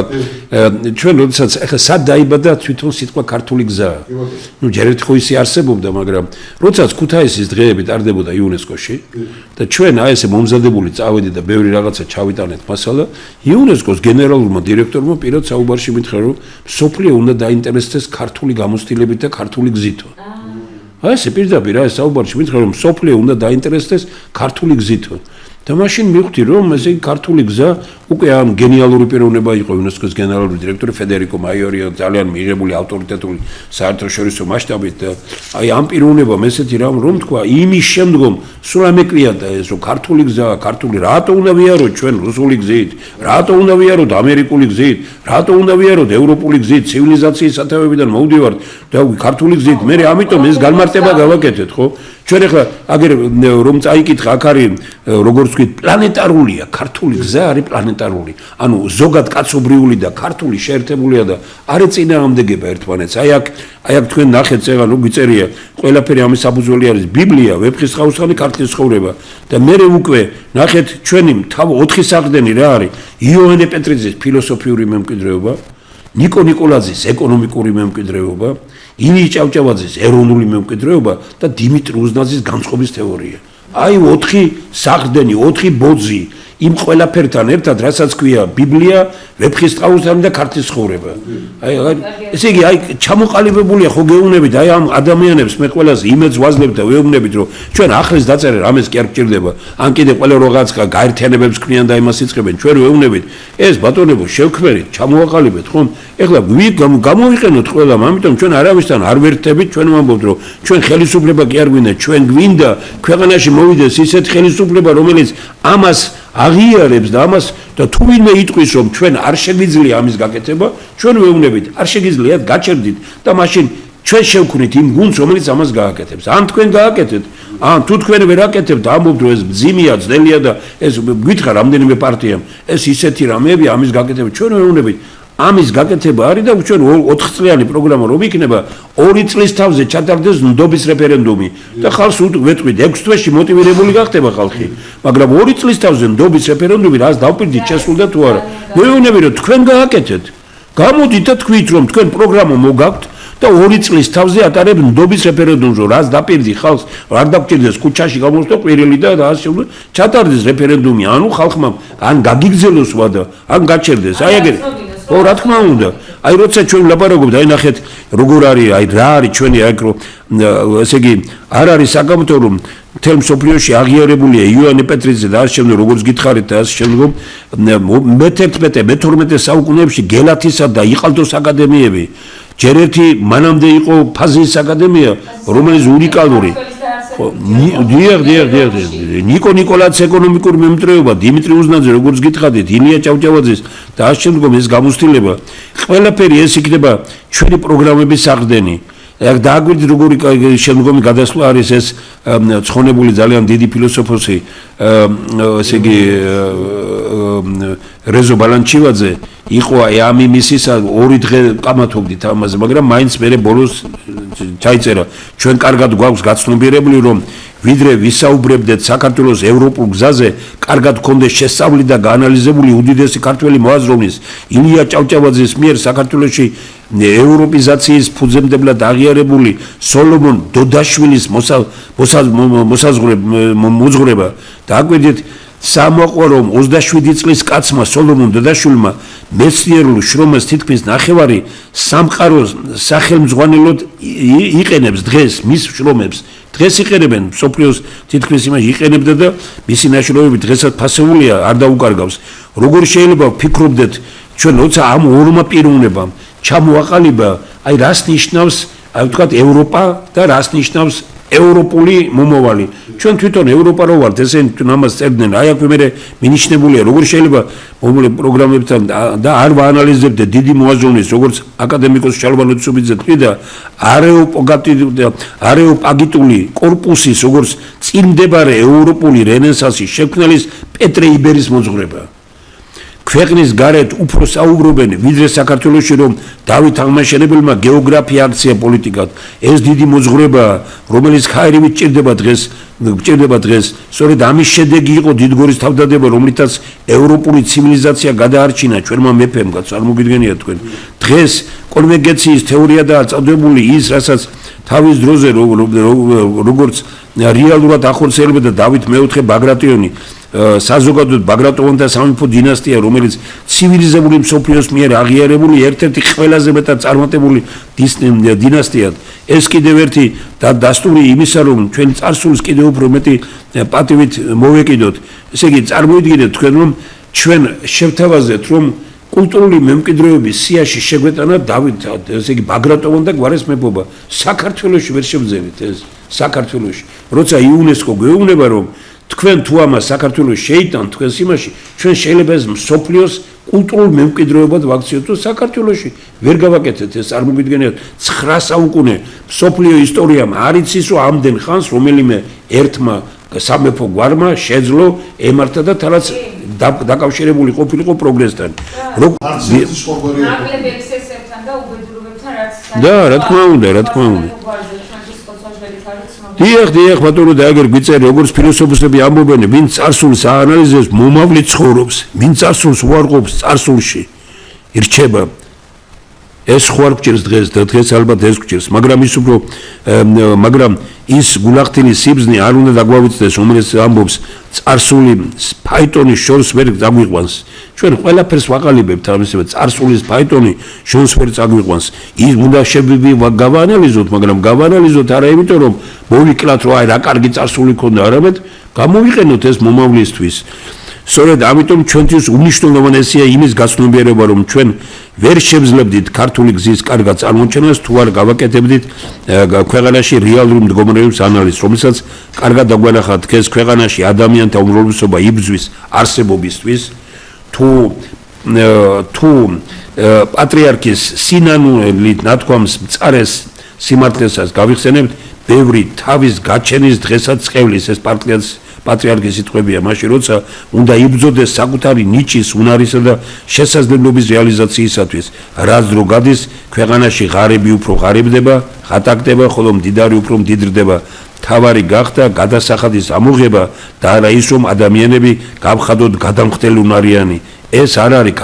A: ჩვენ როდესაც ახლა სად დაიბადა თვითონ სიტყვა ქართული გზა. ჯერ ერთხელ ისე არსებობდა, მაგრამ როდესაც ქუთაისის დღეები ტარდებოდა იუნესკოში და ჩვენ აი ესე მომზადებული წავედი და ბევრი რაღაცა ჩავიტანეთ მასალა, იუნესკოს გენერალურმა დირექტორმა პირად საუბარში მითხრა, რომ სოფლიო უნდა დაინტერესდეს ქართული გამოცდილებით და ქართული გზითო. აი ესე პირდაპირ აი საუბარში მითხრა, რომ სოფლიო უნდა დაინტერესდეს ქართული გზითო. და მაშინ მივხვდი, რომ ესე ქართული გზა უკვე ამ გენიალური პიროვნება იყო იუნესკოს გენერალური დირექტორი ფედერიკო მაიორია, ძალიან მიღებული ავტორიტეტული საერთაშორისო მასშტაბით და აი ამ პიროვნებამ ესეთი რამ რომ თქვა, იმის შემდგომ სულ ამეკვია და ეს რომ ქართული გზა, ქართული რატო უნდა ვიაროთ ჩვენ რუსული გზით, რატო უნდა ვიაროთ ამერიკული გზით, რატო უნდა ვიაროთ ევროპული გზით, ცივილიზაციის სათავეებიდან მოვდივართ და ქართული გზით, მე ამიტომ ეს განმარტება გავაკეთეთ, ხო? ჩვენ ახლა აგერ რომ წაიკითხა, აქ არის როგორც ვთქვით, პლანეტარულია, ქართული გზა არის პლანეტარული. ანუ ზოგად კაცობრიული და ქართული შეერთებულია და არ ეწინააღმდეგება ერთმანეთს. აი აქ თქვენ ნახეთ წეღან რომ გიწერია, ყველაფერი ამის საფუძველი არის ბიბლია, ვეფხისტყაოსანი, ქართლის ცხოვრება და მე უკვე ნახეთ ჩვენი 4 საყრდენი რა არის? იოანე პეტრიძის ფილოსოფიური მემკვიდრეობა, ნიკო ნიკოლაძის ეკონომიკური მემკვიდრეობა, ილი ჭავჭავაძის ეროვნული მემკვიდრეობა და დიმიტრი უზნაძის განწყობის თეორია. აი 4 საყრდენი, 4 ბოძი იმ ყველაფერთან ერთად, რასაც ქვია ბიბლია, ვეფხისტყაოსანი და ქართლის ცხოვრება. აი ესე იგი აი ჩამოყალიბებულია ხო გეუბნებით აი ამ ადამიანებს მე ყველას იმედს ვაძლევ და ვეუბნებით რომ ჩვენ ახლის დაწერე რამეს კი არ გჭირდება. ან კიდე ყველა რაღაცა გაერთიანებებს ქმნიან და იმას იწყებენ. ჩვენ ვეუბნებით ეს ბატონებო შევქმერით, ჩამოაყალიბეთ ხომ? ეხლა გამოვიყენოთ ყველამ, ამიტომ ჩვენ არავისთან არ ვერთებით, ჩვენ ვამბობთ რომ ჩვენ ხელისუფლება კი არ გვინდა, ჩვენ გვინდა ქვეყანაში მოვიდეს ისეთ ხელისუფლება, რომელიც ამას აღიარებს და ამას და თუ ვინმე იტყვის რომ ჩვენ არ შეგვიძლია ამის გაკეთება, ჩვენ ვეუბნებით, არ შეგიძლიათ, გაჩერდით და მაშინ ჩვენ შევქმნით იმ გუნდს, რომელიც ამას გააკეთებს. ან თქვენ გააკეთეთ, ან თუ თქვენ ვერ აკეთებთ, ამბობთ რომ ეს მძიმეა, ძნელია და ეს გვითხრა რამდენიმე პარტიამ, ეს ისეთი რამეები ამის გაკეთება, ჩვენ ვეუბნებით ამის გაკეთება არის და ჩვენ 4 წლიანი პროგრამა რომ იქნება 2 წლის თავზე ჩატარდეს ნდობის რეფერენდუმი და ხალხს ვეტყვით 6 თვეში მოტივირებული გახდება ხალხი, მაგრამ 2 წლის თავზე ნდობის რეფერენდუმი რას დავპირდით შესულდა თუ არა. მეუბნები რომ თქვენ გააკეთეთ, გამოდით და თქვით რომ თქვენ პროგრამა მოგაქვთ და 2 წლის თავზე ატარებ ნდობის რეფერენდუმს, რომ რას დაპირდი ხალხს, არ დაგჭირდეს ქუჩაში გამოსვლა ყვირილი და ასე შემდეგ, ჩატარდეს რეფერენდუმი, ანუ ხალხმა ან გაგიგზელოს ვადა, ან გაჩერდეს. აი ეგრე ო რა თქმა უნდა, აი როცა ჩვენ ვლაპარაკობთ, აი ნახეთ როგორ არის, აი რა არის ჩვენი აქ რომ ესე იგი არ არის საკამათო რომ მთელ მსოფლიოში აღიარებულია იოანე პეტრიძე და ასე შემდეგ როგორც გითხარით და ასე შემდეგ მე-11, მე-12 საუკუნეებში გელათისა და იყალთოს აკადემიები ჯერ ერთი მანამდე იყო ფაზის აკადემია, რომელიც უნიკალური დიახ ნიკო ნიკოლაძის ეკონომიკური მემკვიდრეობა, დიმიტრი უზნაძე როგორც გითხარით, ილია ჭავჭავაძის და ასე შემდეგ ეს გამოცდილება ყველაფერი ეს იქნება ჩვენი პროგრამების საყრდენი. აქ დააგვირდით როგორი შემდგომი გადასვლა არის ეს ცხონებული ძალიან დიდი ფილოსოფოსი ესე იგი რეზო ბალანჩივაძე იყო ამ იმისისა 2 დღე ყამათობდით ამაზე, მაგრამ მაინც მე ბოლოს ჩაიწერა ჩვენ კარგად გვაქვს გაცნობიერებული რომ ვიდრე ვისაუბრებდეთ საქართველოს ევროპულ გზაზე, კარგად გქონდეს შესწავლილი და გაანალიზებული უდიდესი ქართველი მოაზროვნის ილია ჭავჭავაძის მიერ საქართველოში ევროპიზაციის ფუძემდებლად აღიარებული სოლომონ დოდაშვილის მოძღვრება დააკვირდით სამოყვარო რომ 27 წლის კაცმა სოლომონ დოდაშვილმა მეცნიერულ შრომას თითქმის ნახევარი სამყაროს სახელმძღვანელოდ იყენებს დღეს მის შრომებს დღეს იყენებენ სოფლიოს თითქმის იმაში იყენებდა და მისი ნაშრომები დღესაც ფასებულია არ დაუკარგავს როგორ შეიძლება ვფიქრობდეთ ჩვენ როცა ამ ორმა პიროვნებამ ჩამოაყალიბა აი რას ნიშნავს აი ვთქვათ ევროპა და რას ნიშნავს ევროპული მომავალი ჩვენ თვითონ ევროპა რო ვართ ესენი თუ ამას წერდნენ აი აქ მე მინიშნებულია როგორ შეიძლება მომავალი პროგრამებთან და არ ვაანალიზებდე დიდი მოაზროვნის როგორც აკადემიკოს შალბანოციუბიძე თქვიდა არეოპაგიტული კორპუსის როგორც წინდებარე ევროპული რენესანსის შექმნელის პეტრე იბერის მოძღვრება ქვეყნის გარეთ უფრო საუბრობენ ვიდრე საქართველოში რომ დავით აღმაშენებელმა გეოგრაფია აქცია პოლიტიკად ეს დიდი მოძღვრება რომელიც ხაერივით ჭირდება დღეს სწორედ ამის შედეგი იყო დიდგორის თავდადება რომლითაც ევროპული ცივილიზაცია გადაარჩინა ჩვენმა მეფემ წარმოგიდგენია თქვენ დღეს კონვერგენციის თეორია და წოდებული ის რასაც თავის დროზე როგორც რეალურად ახორციელებდა დავით მეოთხე ბაგრატიონი საზოგადოებრივ ბაგრატონთა სამეფო დინასტია რომელიც ცივილიზებული მსოფლიოს მიერ აღიარებული ერთ-ერთი ყველაზე მეტად წარმატებული დინასტია ეს კიდევ ერთი დასტური იმისა რომ ჩვენ წარსულს კიდევ უფრო მეტი პატივით მოვეკიდოთ ესე იგი წარმოიდგინეთ თქვენ რომ ჩვენ შევთავაზეთ რომ კულტურული მემკვიდრეობის სიაში შეგვეტანა დავით ესე იგი ბაგრატონთა გვარის მეფობა საქართველოში ვერ შევძენით ეს საქართველოში როცა იუნესკო გვეუბნება რომ თქვენ თუ ამას საქართველოს შეიტან თქვენს იმაში ჩვენ შეიძლება ეს მსოფლიოს კულტურულ მემკვიდრეობად ვაქციოთ თუ საქართველოში ვერ გავაკეთეთ ეს არ მოგიდგენიათ 9 საუკუნე მსოფლიო ისტორიამ არ იცის რომ ამდენ ხანს რომელიმე ერთმა სამეფო გვარმა შეძლო ემართა და თალაც დაკავშირებული ყოფილიყო პროგრესთან და რა თქმა უნდა დიახ ბატონო და აგერ გვიწერი როგორც ფილოსოფოსები ამბობენ ვინც წარსულს აანალიზებს მომავლით ცხოვრობს ვინც წარსულს უარყოფს წარსულში ირჩება ეს ხო არ გჭირს დღეს და დღეს ალბათ ეს გჭირს მაგრამ ის გულახთილი სიბზნე არ უნდა დაგვავიწყდეს რომელიც ამბობს წარსული ფაიტონის შორს ვერ დაგვიყვანს ჩვენ ყველაფერს ვაყალიბებთ ამისება წარსულის ფაიტონი შორს ვერ წაგვიყვანს ის უნდა გავაანალიზოთ მაგრამ გავაანალიზოთ არა იმიტომ რომ მოვიკლათ რომ აი რა კარგი წარსული ქონდა არამედ გამოვიყენოთ ეს მომავლისთვის სწორედ ამიტომ ჩვენთვის უნიშნულოვანესია იმის გაცნობიერება რომ ჩვენ ვერ შევძლებდით ქართული გზის კარგად წარმოჩენას თუ არ გავაკეთებდით ქვეყანაში რეალური მდგომარეობის ანალიზს რომელსაც კარგად დაგვანახათ დღეს ქვეყანაში ადამიანთა უმრავლესობა იბრძვის არსებობისთვის თუ პატრიარქის სინანულით ნათქვამს მწარეს სიმართლესაც გავიხსენებთ ბევრი თავის გაჩენის დღესაც წევლის ეს პატრიარქის სიტყვებია მაშინ როცა უნდა იბრძოდეს საკუთარი ნიჭის უნარისა და შესაძლებლობის რეალიზაციისათვის რაც დრო გადის ქვეყანაში ღარიბი უფრო ღარიბდება ხატაკდება ხოლო მდიდარი უფრო მდიდრდება თავარი გახდა გადასახადის ამოღება და არა ის რომ ადამიანები გავხადოთ გადამხდელი უნარიანი ეს არ არის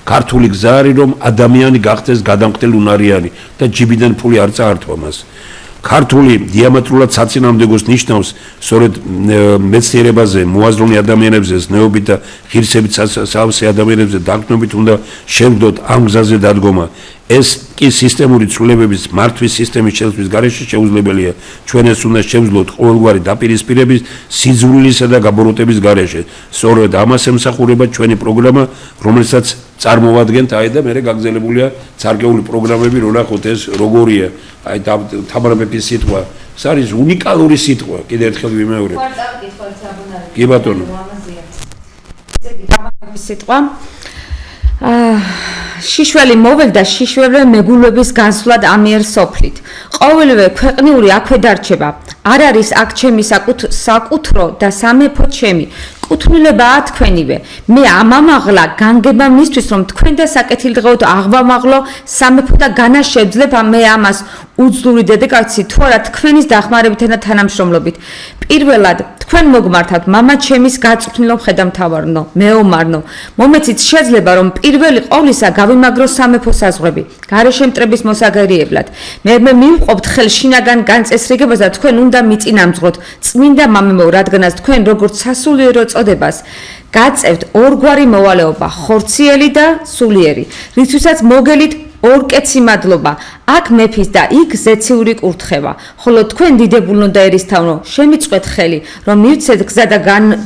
A: ქართული გზა არის რომ ადამიანი გახდეს გადამხდელი უნარიანი და ჯიბიდან ფული არ წაართვა მას ქართული დიამეტრულად საწინააღმდეგოს ნიშნავს სწორედ მეცნიერებაზე მოაზროვნე ადამიანებზე ზნეობით და ღირსებით სავსე ადამიანებზე დაყრდნობით უნდა შევდოთ ამ გზაზე დადგომა ეს კი სისტემური ცვლილებების მართვის სისტემის შეცვლის გარეშე შეუძლებელია ჩვენ ეს უნდა შევძლოთ ყოველგვარი დაპირისპირების სიძულვილისა და გაბოროტების გარეშე სწორედ ამას ემსახურება ჩვენი პროგრამა რომელსაც წარმოვადგენთ აი და მე გაგზელებულია ცარკეული პროგრამები რო ნახოთ ეს როგორია აი თამარ მეფის სიტყვა ეს არის უნიკალური სიტყვა კიდევ ერთხელ ვიმეორებ კი ბატონო
C: სიტყვა შიშველი მოველდა შიშველი მეგულების განსვლად ამიერ სოფლით ყოველივე ქვეყნიური აქვე დარჩება არ არის აქ ჩემი საკუთრო და სამეფო ჩემი კუთვნილებაა თქვენივე. მე ამამაღლა განგება მისთვის, რომ თქვენ და საკეთილდღეოდ აღვამაღლო სამეფო და განა შევძლებ მე ამას უძლური დედიკაციით თუ არა თქვენის დახმარებითა და თანამშრომლობით. პირველად თქვენ მოგმართავთ მამა ჩემის გაწვრთნილო მხედამთავარნო, მეომარნო. მომეცით შეიძლება რომ პირველი ყოვლისა გავიმაგრო სამეფო საზღვრები, გარეშე მტრების მოსაგერიებლად. მე მივყვობთ ხელ შინაგან განწესრიგებას და თქვენ უნდა მიწინამძღვროთ წმინდა მამემო, რადგანაც თქვენ როგორც სასულიერო წოდებას გაწევთ ორგვარი მოვალეობა, ხორციელი და სულიერი, რისთვისაც მოგელით ორკეცი მადლობა, აქ მეფის და იქ ზეციური კურთხევა, ხოლო თქვენ დიდებულნო და ერისთავნო, შემიწყვეთ ხელი, რომ მივცეთ გზა და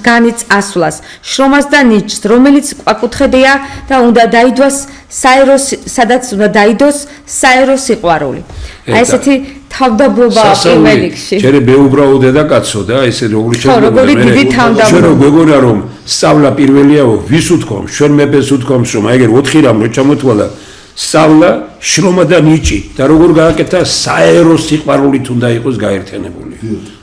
C: განიც ასვლას, შრომას და ნიჭს, რომელიც კვაკუთხედია და უნდა დაიდოს საერო, სადაც უნდა დაიდოს საერო სიყვარული. აი ესეთი თავდაბლობა პირველ რიგში.
A: შენ მეუბრალო დედაკაცო და ესე როგორი
C: შეიძლება მე
A: შენ მეგონა რომ სწავლა პირველიაო ვის უთქვამს ჩვენ მეფეს უთქვამს რომ აი ეგერ 4 რამ რო ჩამოთვალა სწავლა შრომა და ნიჭი და როგორ გააკეთა საერო სიყვარულით უნდა იყოს გაერთიანებული.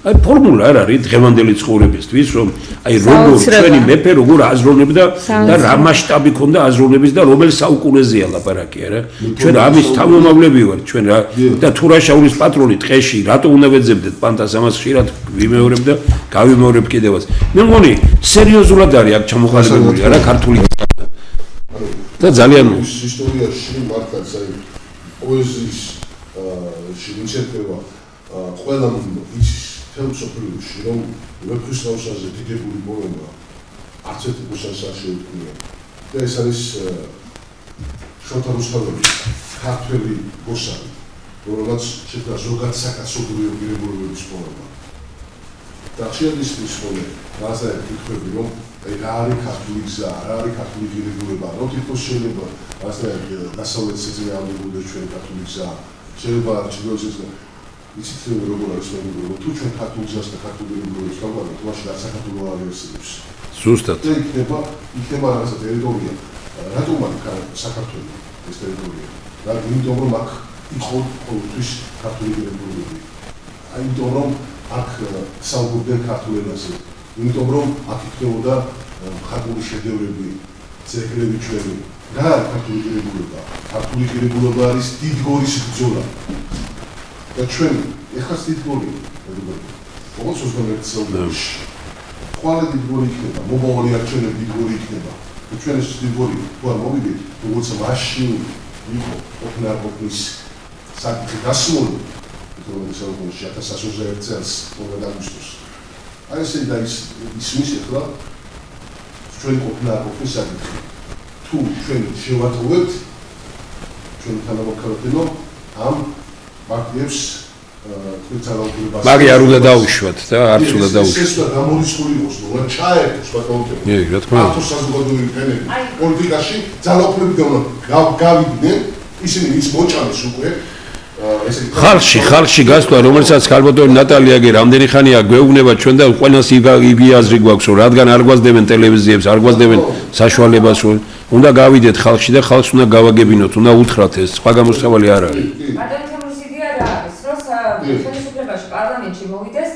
A: აი ფორმულა არ არის დღევანდელი ცხოვრებისთვის რომ აი როგორ ჩვენი მეფე როგორ აზროვნებდა და რა მასშტაბი ქონდა აზროვნების და რომელ საუკუნეზეა ლაპარაკი არა ჩვენ ამის თავმომავლები ვართ ჩვენ რა და თურაშაულის პატრონი ტყეში რატო უნდა ვეძებდეთ პანტას ამას ხშირად ვიმეორებ და გავიმეორებ კიდევაც მე მგონი სერიოზულად არის აქ ჩამოყალიბებული არა ქართული და ძალიან
B: ისტორიაში მართლაც აი პოეზიის შეინტერესება ყველა ის თემსოფლიოში რომ ვეფხისტყაოსანზე დიდებული მოვლენა არც ერთი მოსას არ შეუქმნია და ეს არის შოთა რუსთაველის ქართველი გოსარი რომელსაც შედგა ზოგად საკაცობრიო პირებურების მოვლენა და ხშირად ის მოვლენა რაზე ვიქხვები რომ აი რა არის ქართული გზა, რა არის ქართული ღირებულება, რომ თვითონ შეიძლება ასე დასავლეთ სიძინააღმდეგობდეს ჩვენ ქართული გზა, შეიძლება ჩრდილოეთის იცით როგორ არის მეგობრებო, თუ ჩვენ ქართულ გზას და ქართულ ღირებულებას გავყავით, მაშინ არ საქართველოს არ არსებობს.
A: ზუსტად.
B: იქნება რაღაცა ტერიტორია. რატომ აქ საქართველოს ეს ტერიტორია? იმიტომ რომ აქ იყო ყოველთვის ქართული ღირებულები. იმიტომ რომ აქ საუბრობდნენ ქართულ ენაზე. იმიტომ რომ აქ იქნებოდა მხატვრული შედევრები, ძეგლები ჩვენი. რა არის ქართული ღირებულება? ქართული ღირებულება არის დიდგორის ბრძოლა. და ჩვენ ეხლაც დიდგორია, მეგობრებო. როგორც 21 საუკუნეში. ყველა დიდგორი იქნება, მომავალი არჩევნები დიდგორი იქნება. ჩვენ ეს დიდგორი თუ არ მოვიდეთ, როგორც მაშინ იყო ყოფნის საკითხი დასმული. რომელიც საუკუნეში 1121 წელს მომდევნო აგვისტოში. აი ესე და ისმის ახლა ჩვენ ყოფნა ყოფნის საკითხი. თუ ჩვენ შევატყუებთ ჩვენ თანამოქმედებო ამ პარტიებს თვითცალავდებას
A: მაგი არ უნდა დაუშვათ და არც უნდა დაუშვათ.
B: ეს და გამორიცხული იყოს, რომ ჩაერთოს პარტიებს.
A: რა თქმა უნდა.
B: ახლა საზოგადოებრივი ფენები პოლიტიკაში ძალაუფლებით გავიდნენ, ისინი ის მოჭამეს უკვე
A: ხალხში გასვლა, რომელსაც ქალბატონი ნატალია გი რამდენი ხანია გვეუბნება ჩვენ და ყველას იგივე აზრი გვაქვს, რომ რადგან არ გვასდებენ ტელევიზიებს, არ გვასდებენ საშუალებას, უნდა გავიდეთ ხალხში და ხალხს უნდა გავაგებინოთ, უნდა უთხრათ ეს, სხვა გამოსავალი არ არის.
C: ბატონი თემურსიდია რა არის, რომ ხელისუფლებაში პარლამენტში მოვიდეს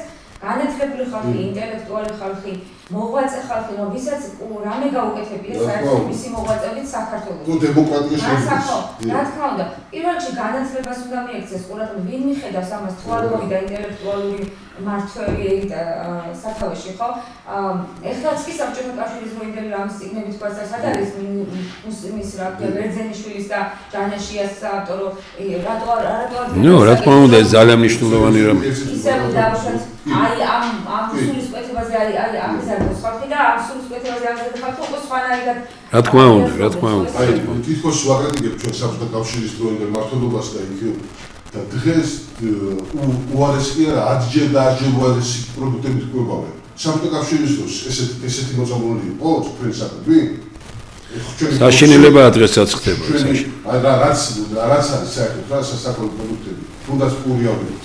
C: განათლებული ხალხი, ინტელექტუალი ხალხი, მოღვაწე ხალხი, რომ ვისაც რამე გაუკეთებია საერთოდ მისი მოღვაწეობით საქართველოს.
B: თუ დემოკრატია
C: შეიძლება. რა თქმა უნდა, პირველ რიგში განათლებას უნდა მიექცეს ყურადღება, ვინ მიხედავს ამას თვალოვანი და ინტელექტუალური მართველი სათავეში, ხო? ეხლაც კი საბჭოთა კავშირის მოინდელი რამის წიგნები თქვას, სად არის მის რა ბერძენიშვილის და ჯანაშიას ავტორო, რატო
A: რა თქმა უნდა, ეს ძალიან მნიშვნელოვანი რამ.
C: ისე დავუშვათ, აი ამ სულის კვეთებაზე აი ამის არის ხალხი და ამ სულის კვეთებაზე ამის ხალხი უკვე სხვანაირად
A: რა თქმა უნდა, რა თქმა უნდა.
B: აი თითქოს ვაკრიტიკებ ჩვენ საბჭოთა კავშირის დროინდელ მმართველობას და იქ და დღეს უარეს კი არა, ადჯერ და ადჯერ უარესი პროდუქტები გვეუბავენ. საბჭოთა კავშირის დროს ესეთი მოწამლული იყო თქვენი საქმე?
A: საშინელებაა დღესაც ხდება ეს.
B: აი რაც არის საერთოდ რა სასაკოლო პროდუქტები, თუნდაც პური ავიდეთ.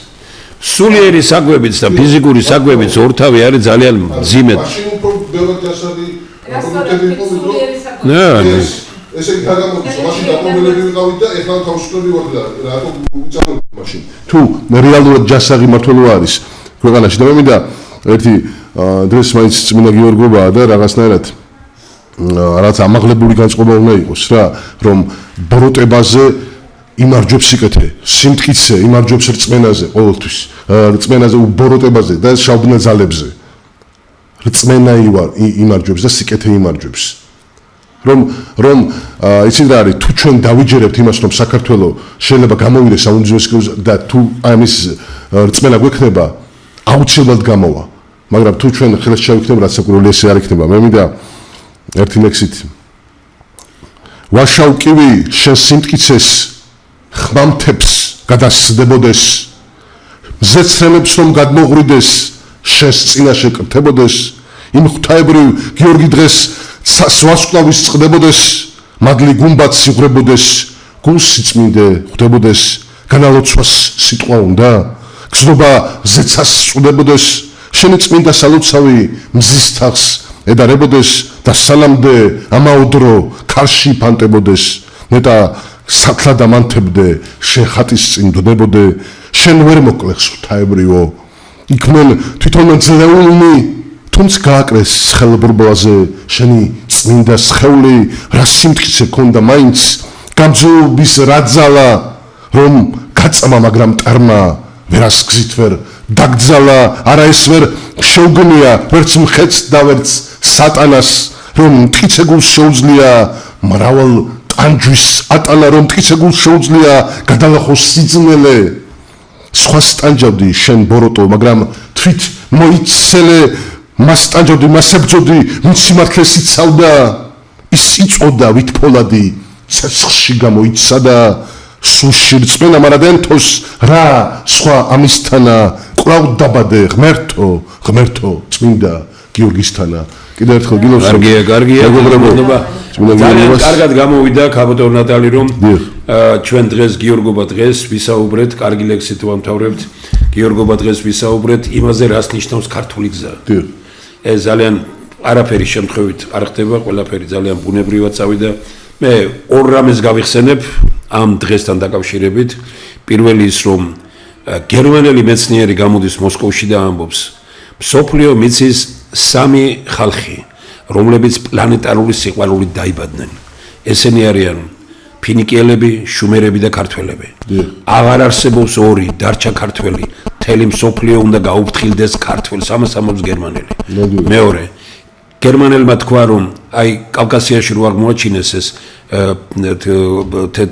A: სულიერი საკვებიც და ფიზიკური საკვებიც ორთავი არის ძალიან მძიმე.
B: მაშინ უფრო ბევრად ასადი პროდუქტები იყო,
A: ნე
B: ესე იგი გადამოდის, მაშინ დაპრობლემები ვიყავით და ეხლა თავისუფლები ვართ და რატომ უწამოთ მაშინ. თუ რეალურად ჯასაღი მართლობა არის ქვეყანაში და მე მინდა ერთი დღეს მაინც წმინდა გიორგობაა და რაღაცნაირად რაც ამაღლებული განწყობა უნდა იყოს რა, რომ ბოროტებაზე იმარჯვებს სიკეთე, სიმტკიცე იმარჯვებს რწმენაზე ყოველთვის, რწმენაზე უბოროტებაზე და შავბნა ძალებზე. რწმენა იმარჯვებს და სიკეთე იმარჯვებს. რომ იცით რა არის, თუ ჩვენ დავიჯერებთ იმას, რომ საქართველოს შეიძლება გამოვიდეს საუნჯინრო და თუ ამის რწმენა გვექნება, აუცილებლად გამოვა. მაგრამ თუ ჩვენ ხელს შევიქნებ, რაც საკურველი ესე არ იქნება. მე მინდა ერთი ლექსით ვაშავკივი შენ სიმტკიცეს ხმამთებს გადასცდებოდეს, მზეცრემებს რომ გადმოღრიდეს, შენს წინაშე კრთებოდეს, იმ ღვთაებრივ გიორგი დღეს ვარსკვლავის წყდებოდეს, მადლი გუმბათს სიღრებოდეს, გულს სიწმინდე ხვდებოდეს, განალოცვას სიტყვა უნდა, გზნობა ზეცას წვდებოდეს, შენი წმინდა სალოცავი მზის თაღს ედარებოდეს და სალამდე ამაოდრო ქარში ფანტებოდეს, ნეტა სათლა დამანთებდე, შენ ხატის წინ დონებოდე, შენ ვერ მოკლეს ღვთაებრივო, იქმნენ თვითონ ძლეულნი, თუნც გააკრეს ხელბრბლაზე, შენი წმინდა სხეული, რა სიმტკიცე ქონდა მაინც, გამძლობის რა ძალა, რომ გაწმა, მაგრამ ტარმა, ვერას გზით ვერ დაგძალა, არა ეს ვერ შეუგნია, ვერც მხეც და ვერც სატანას, რომ მტკიცე გულს შეუძლია, მრავალ ტანჯვის ატანა, რომ მტკიცე გულს შეუძლია, გადალახოს სიძნელე, სხვა სტანჯავდი შენ ბოროტო, მაგრამ თვით მოიცელე, მას სტანჯავდი, მას ებძოდი, ვინც სიმართლეს იცავდა, ის იწოდა ვით ფოლადი, ცეცხლში გამოიცადა, სულში რწმენა მარადენთოს, რა სხვა ამისთანა, კვლავ დაბადე ღმერთო, წმინდა გიორგისთანა. კიდევ ერთხელ გილოცავ.
A: კარგია, მოგებრებოდა. ძალიან კარგად გამოვიდა კაპიტონ ნატალი, რომ ჩვენ დღეს გიორგობა დღეს ვისაუბრეთ, კარგი ლექსით ვამთავრებთ. გიორგობა დღეს ვისაუბრეთ იმაზე, რას ნიშნავს ქართული გზა. ეს ძალიან არაფერი შემთხვევით არ ხდება, ყველაფერი ძალიან ბუნებრივად წავიდა. მე ორ რამეს გავიხსენებ ამ დღესთან დაკავშირებით. პირველი ის, რომ გერმანელი მეცნიერი გამოდის მოსკოვში და ამბობს, მსოფლიო მიწის 3 ხალხი, რომლებიც პლანეტარული სიყვარულით დაიბადნენ. ესენი არიან ფინიკიელები, შუმერები და ქართველები. აღარ არსებობს ორი, დარჩა ქართველი. მთელი მსოფლიო უნდა გაუფრთხილდეს ქართველს, ამას ამბობს გერმანელი. მეორე, გერმანელმა თქვა, რომ აი კავკასიაში რო აღმოაჩინეს ეს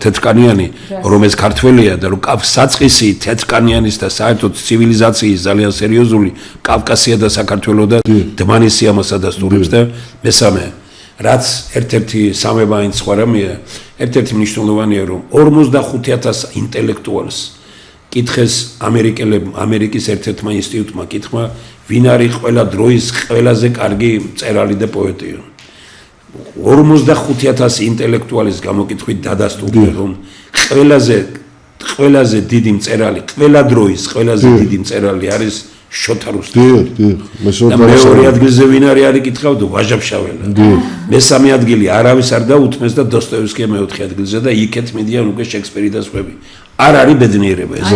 A: თეთრკანიანი, რომ ეს ქართველია და რომ საწყისი თეთრკანიანის და საერთოდ ცივილიზაციის ძალიან სერიოზული კავკასია და საქართველო და დმანისი ამას ადასტურებს და მესამე, რაც ერთ-ერთი სამება სხვა რამეა, ერთ-ერთი მნიშვნელოვანია, რომ 45,000 ინტელექტუალს კითხეს ამერიკის ერთ-ერთმა ინსტიტუტმა კითხმა, ვინ არის ყველა დროის ყველაზე კარგი მწერალი და პოეტი. 45,000 ინტელექტუალის გამოკითხვით დადასტურდა, რომ ყველაზე დიდი მწერალი, ყველა დროის ყველაზე დიდი მწერალი არის შოთა რუსტევი. მეორე ადგილზე ვინ არის კითხავდა ვაჟა-ფშაველა. მესამე ადგილი არავის არ დაუთმეს და დოსტოევსკია მეოთხე ადგილზე და იქეთ მიდიან უკვე შექსპირი და სხვები. არ არის ბედნიერება ეს.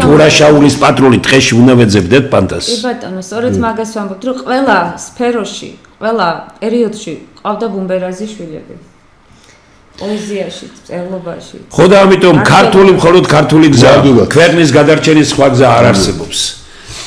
A: თურა შაულის პატრული დღეში უნდა ვეძებდეთ ფანტაზს.
C: კი ბატონო, სწორედ მაგას ვამბობთ, რომ ყველა სფეროში, ყველა პერიოდში ყავდა ბუმბერაზიშვილები. პოეზიაში, მწერლობაში.
A: ხო და ამიტომ ქართული მხოლოდ ქართული გზა, ქვეყნის გადარჩენის სხვა გზა არ არსებობს.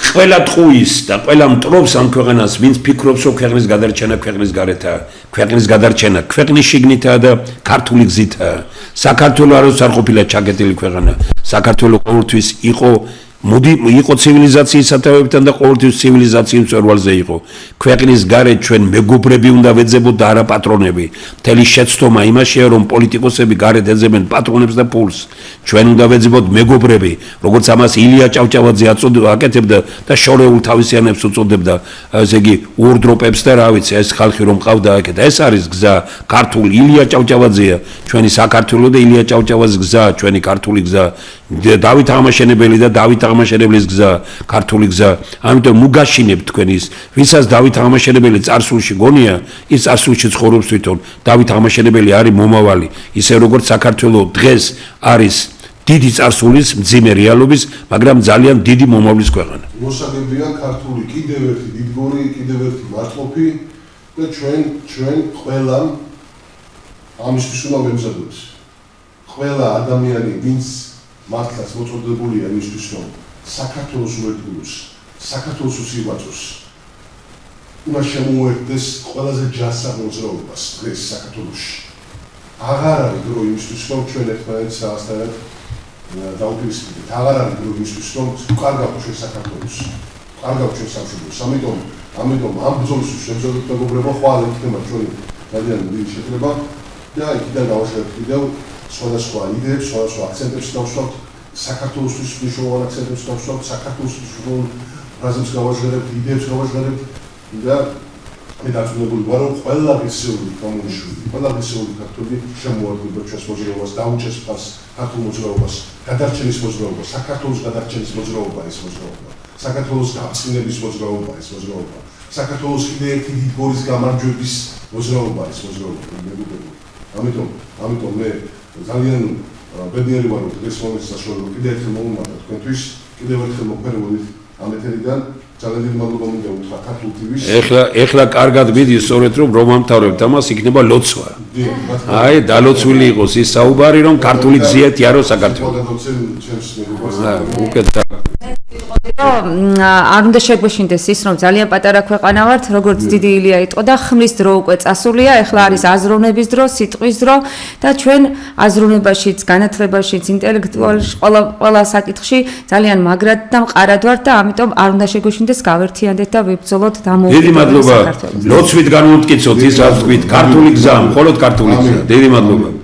A: ყველა ტყუის და ყველა მტრობს ამ ქვეყანას, ვინც ფიქრობს, რომ ქვეყნის გადარჩენა ქვეყნის გარეთაა, ქვეყნის გადარჩენა ქვეყნის შიგნითაა და ქართული გზითაა. საქართველო არ ყოფილა ჩაგეტილი ქვეყანა. საქართველო ყოველთვის იყო ცივილიზაციის სათავეებთან და ყოველთვის ცივილიზაციის მწვერვალზე იყო. ქვეყნის გარეთ ჩვენ მეგობრები უნდა ვეძებოთ და არა პატრონები. მთელი შეცდომა იმაშია, რომ პოლიტიკოსები გარეთ ეძებენ პატრონებს და ფულს. ჩვენ უნდა ვეძებოთ მეგობრები, როგორც ამას ილია ჭავჭავაძე აკეთებდა და შორეულ თავისიანებს უწოდებდა, ესე იგი უორდროპებს და რა ვიცი, ეს ხალხი რომ ყავდა აკეთა. ეს არის გზა, ქართული ილია ჭავჭავაძეა, ჩვენი საქართველო და ილია ჭავჭავაძის გზა, ჩვენი ქართული გზა. დავით აღმაშენებელი და დავით აღმაშენებლის გზა, ქართული გზა. ამიტომ მუგაშინებთ თქვენ ის, ვისაც დავით აღმაშენებელი წარსულში გონია, ის წარსულში ცხოვრობს თვითონ. დავით აღმაშენებელი არის მომავალი, ისე როგორც საქართველოს დღეს არის დიდი წარსულის, მძიმე რეალობის, მაგრამ ძალიან დიდი მომავლის ქვეყანა.
B: მოსაგებია ქართული კიდევ ერთი დიდგორი, კიდევ ერთი მართლობი და ჩვენ ყველამ ამისთვის უნდა ვემზადოთ. ყველა ადამიანი, ვინც მართლაც მოწოდებულია იმისთვის, რომ საქართველოს უერთგულოს, საქართველოს უსიყვარულოს, უნდა შემოუერთდეს ყველაზე ჯანსაღ მოძრაობას დღეს საქართველოში. აღარ არის დრო იმისთვის, რომ ჩვენ ერთმანეთს რაღაცნაირად დაუპირისპირდეთ. აღარ არის დრო იმისთვის, რომ ვკარგავთ ჩვენ საქართველოს, ვკარგავთ ჩვენ სამშობლოს. ამიტომ ამ ბრძოლის შემზადოთ მეგობრებო, ხვალ იქნება ჩვენი ძალიან დიდი შეკრება და იქიდან გავაშალოთ კიდევ სხვადასხვა იდეებს, სხვადასხვა აქცენტებს დავსვათ, საქართველოსთვის მნიშვნელოვან აქცენტებს დავსვათ, საქართველოსთვის მნიშვნელოვან ფრაზებს გავაჟღერებთ, იდეებს გავაჟღერებთ და მე დარწმუნებული ვარ, რომ ყველა ღირსეული კომუნიშული, ყველა ღირსეული ქართველი შემოადგენდა ჩვენს მოძრაობას, დაუჭერს ფას ქართულ მოძრაობას, გადარჩენის მოძრაობას, საქართველოს გადარჩენის მოძრაობა ეს მოძრაობა, საქართველოს გაწყინების მოძრაობა ეს მოძრაობა, საქართველოს კიდევ ერთი დიდგორის გამარჯვების მოძრაობა ეს მოძრაობა. ამიტომ მე ძალიან ბედნიერი ვარ, რომ დღეს მომეც საშუალება კიდევ ერთხელ მომმართა თქვენთვის, კიდევ ერთხელ მოგვერევოდით ამ ეთერიდან. ძალიან დიდი მადლობა მინდა უთხრა ქართულ TV-ს.
A: ეხლა კარგად მიდის, სწორედ რომ ამთავრებთ ამას, იქნება ლოცვა. აი, დალოცვილი იყოს ის საუბარი, რომ ქართული გზია თიარო საქართველოს. უკეთ
C: არ უნდა შეგვეშინდეს ის, რომ ძალიან პატარა ქვეყანა ვართ, როგორც დიდი ილია იტყო და ხმლის დრო უკვე წასულია, ეხლა არის აზროვნების დრო, სიტყვის დრო და ჩვენ აზროვნებაშიც, განათლებაშიც, ინტელექტუალში, ყველა საკითხში ძალიან მაგრად და მყარად ვართ და ამიტომ არ უნდა შეგვეშინდეს, გავერთიანდეთ და ვიბრძოლოთ დამოუკიდებლად.
A: დიდი მადლობა. ლოცვით განვამტკიცოთ ის, რაც თქვით, ქართული გზა, მხოლოდ ქართული გზა. დიდი მადლობა.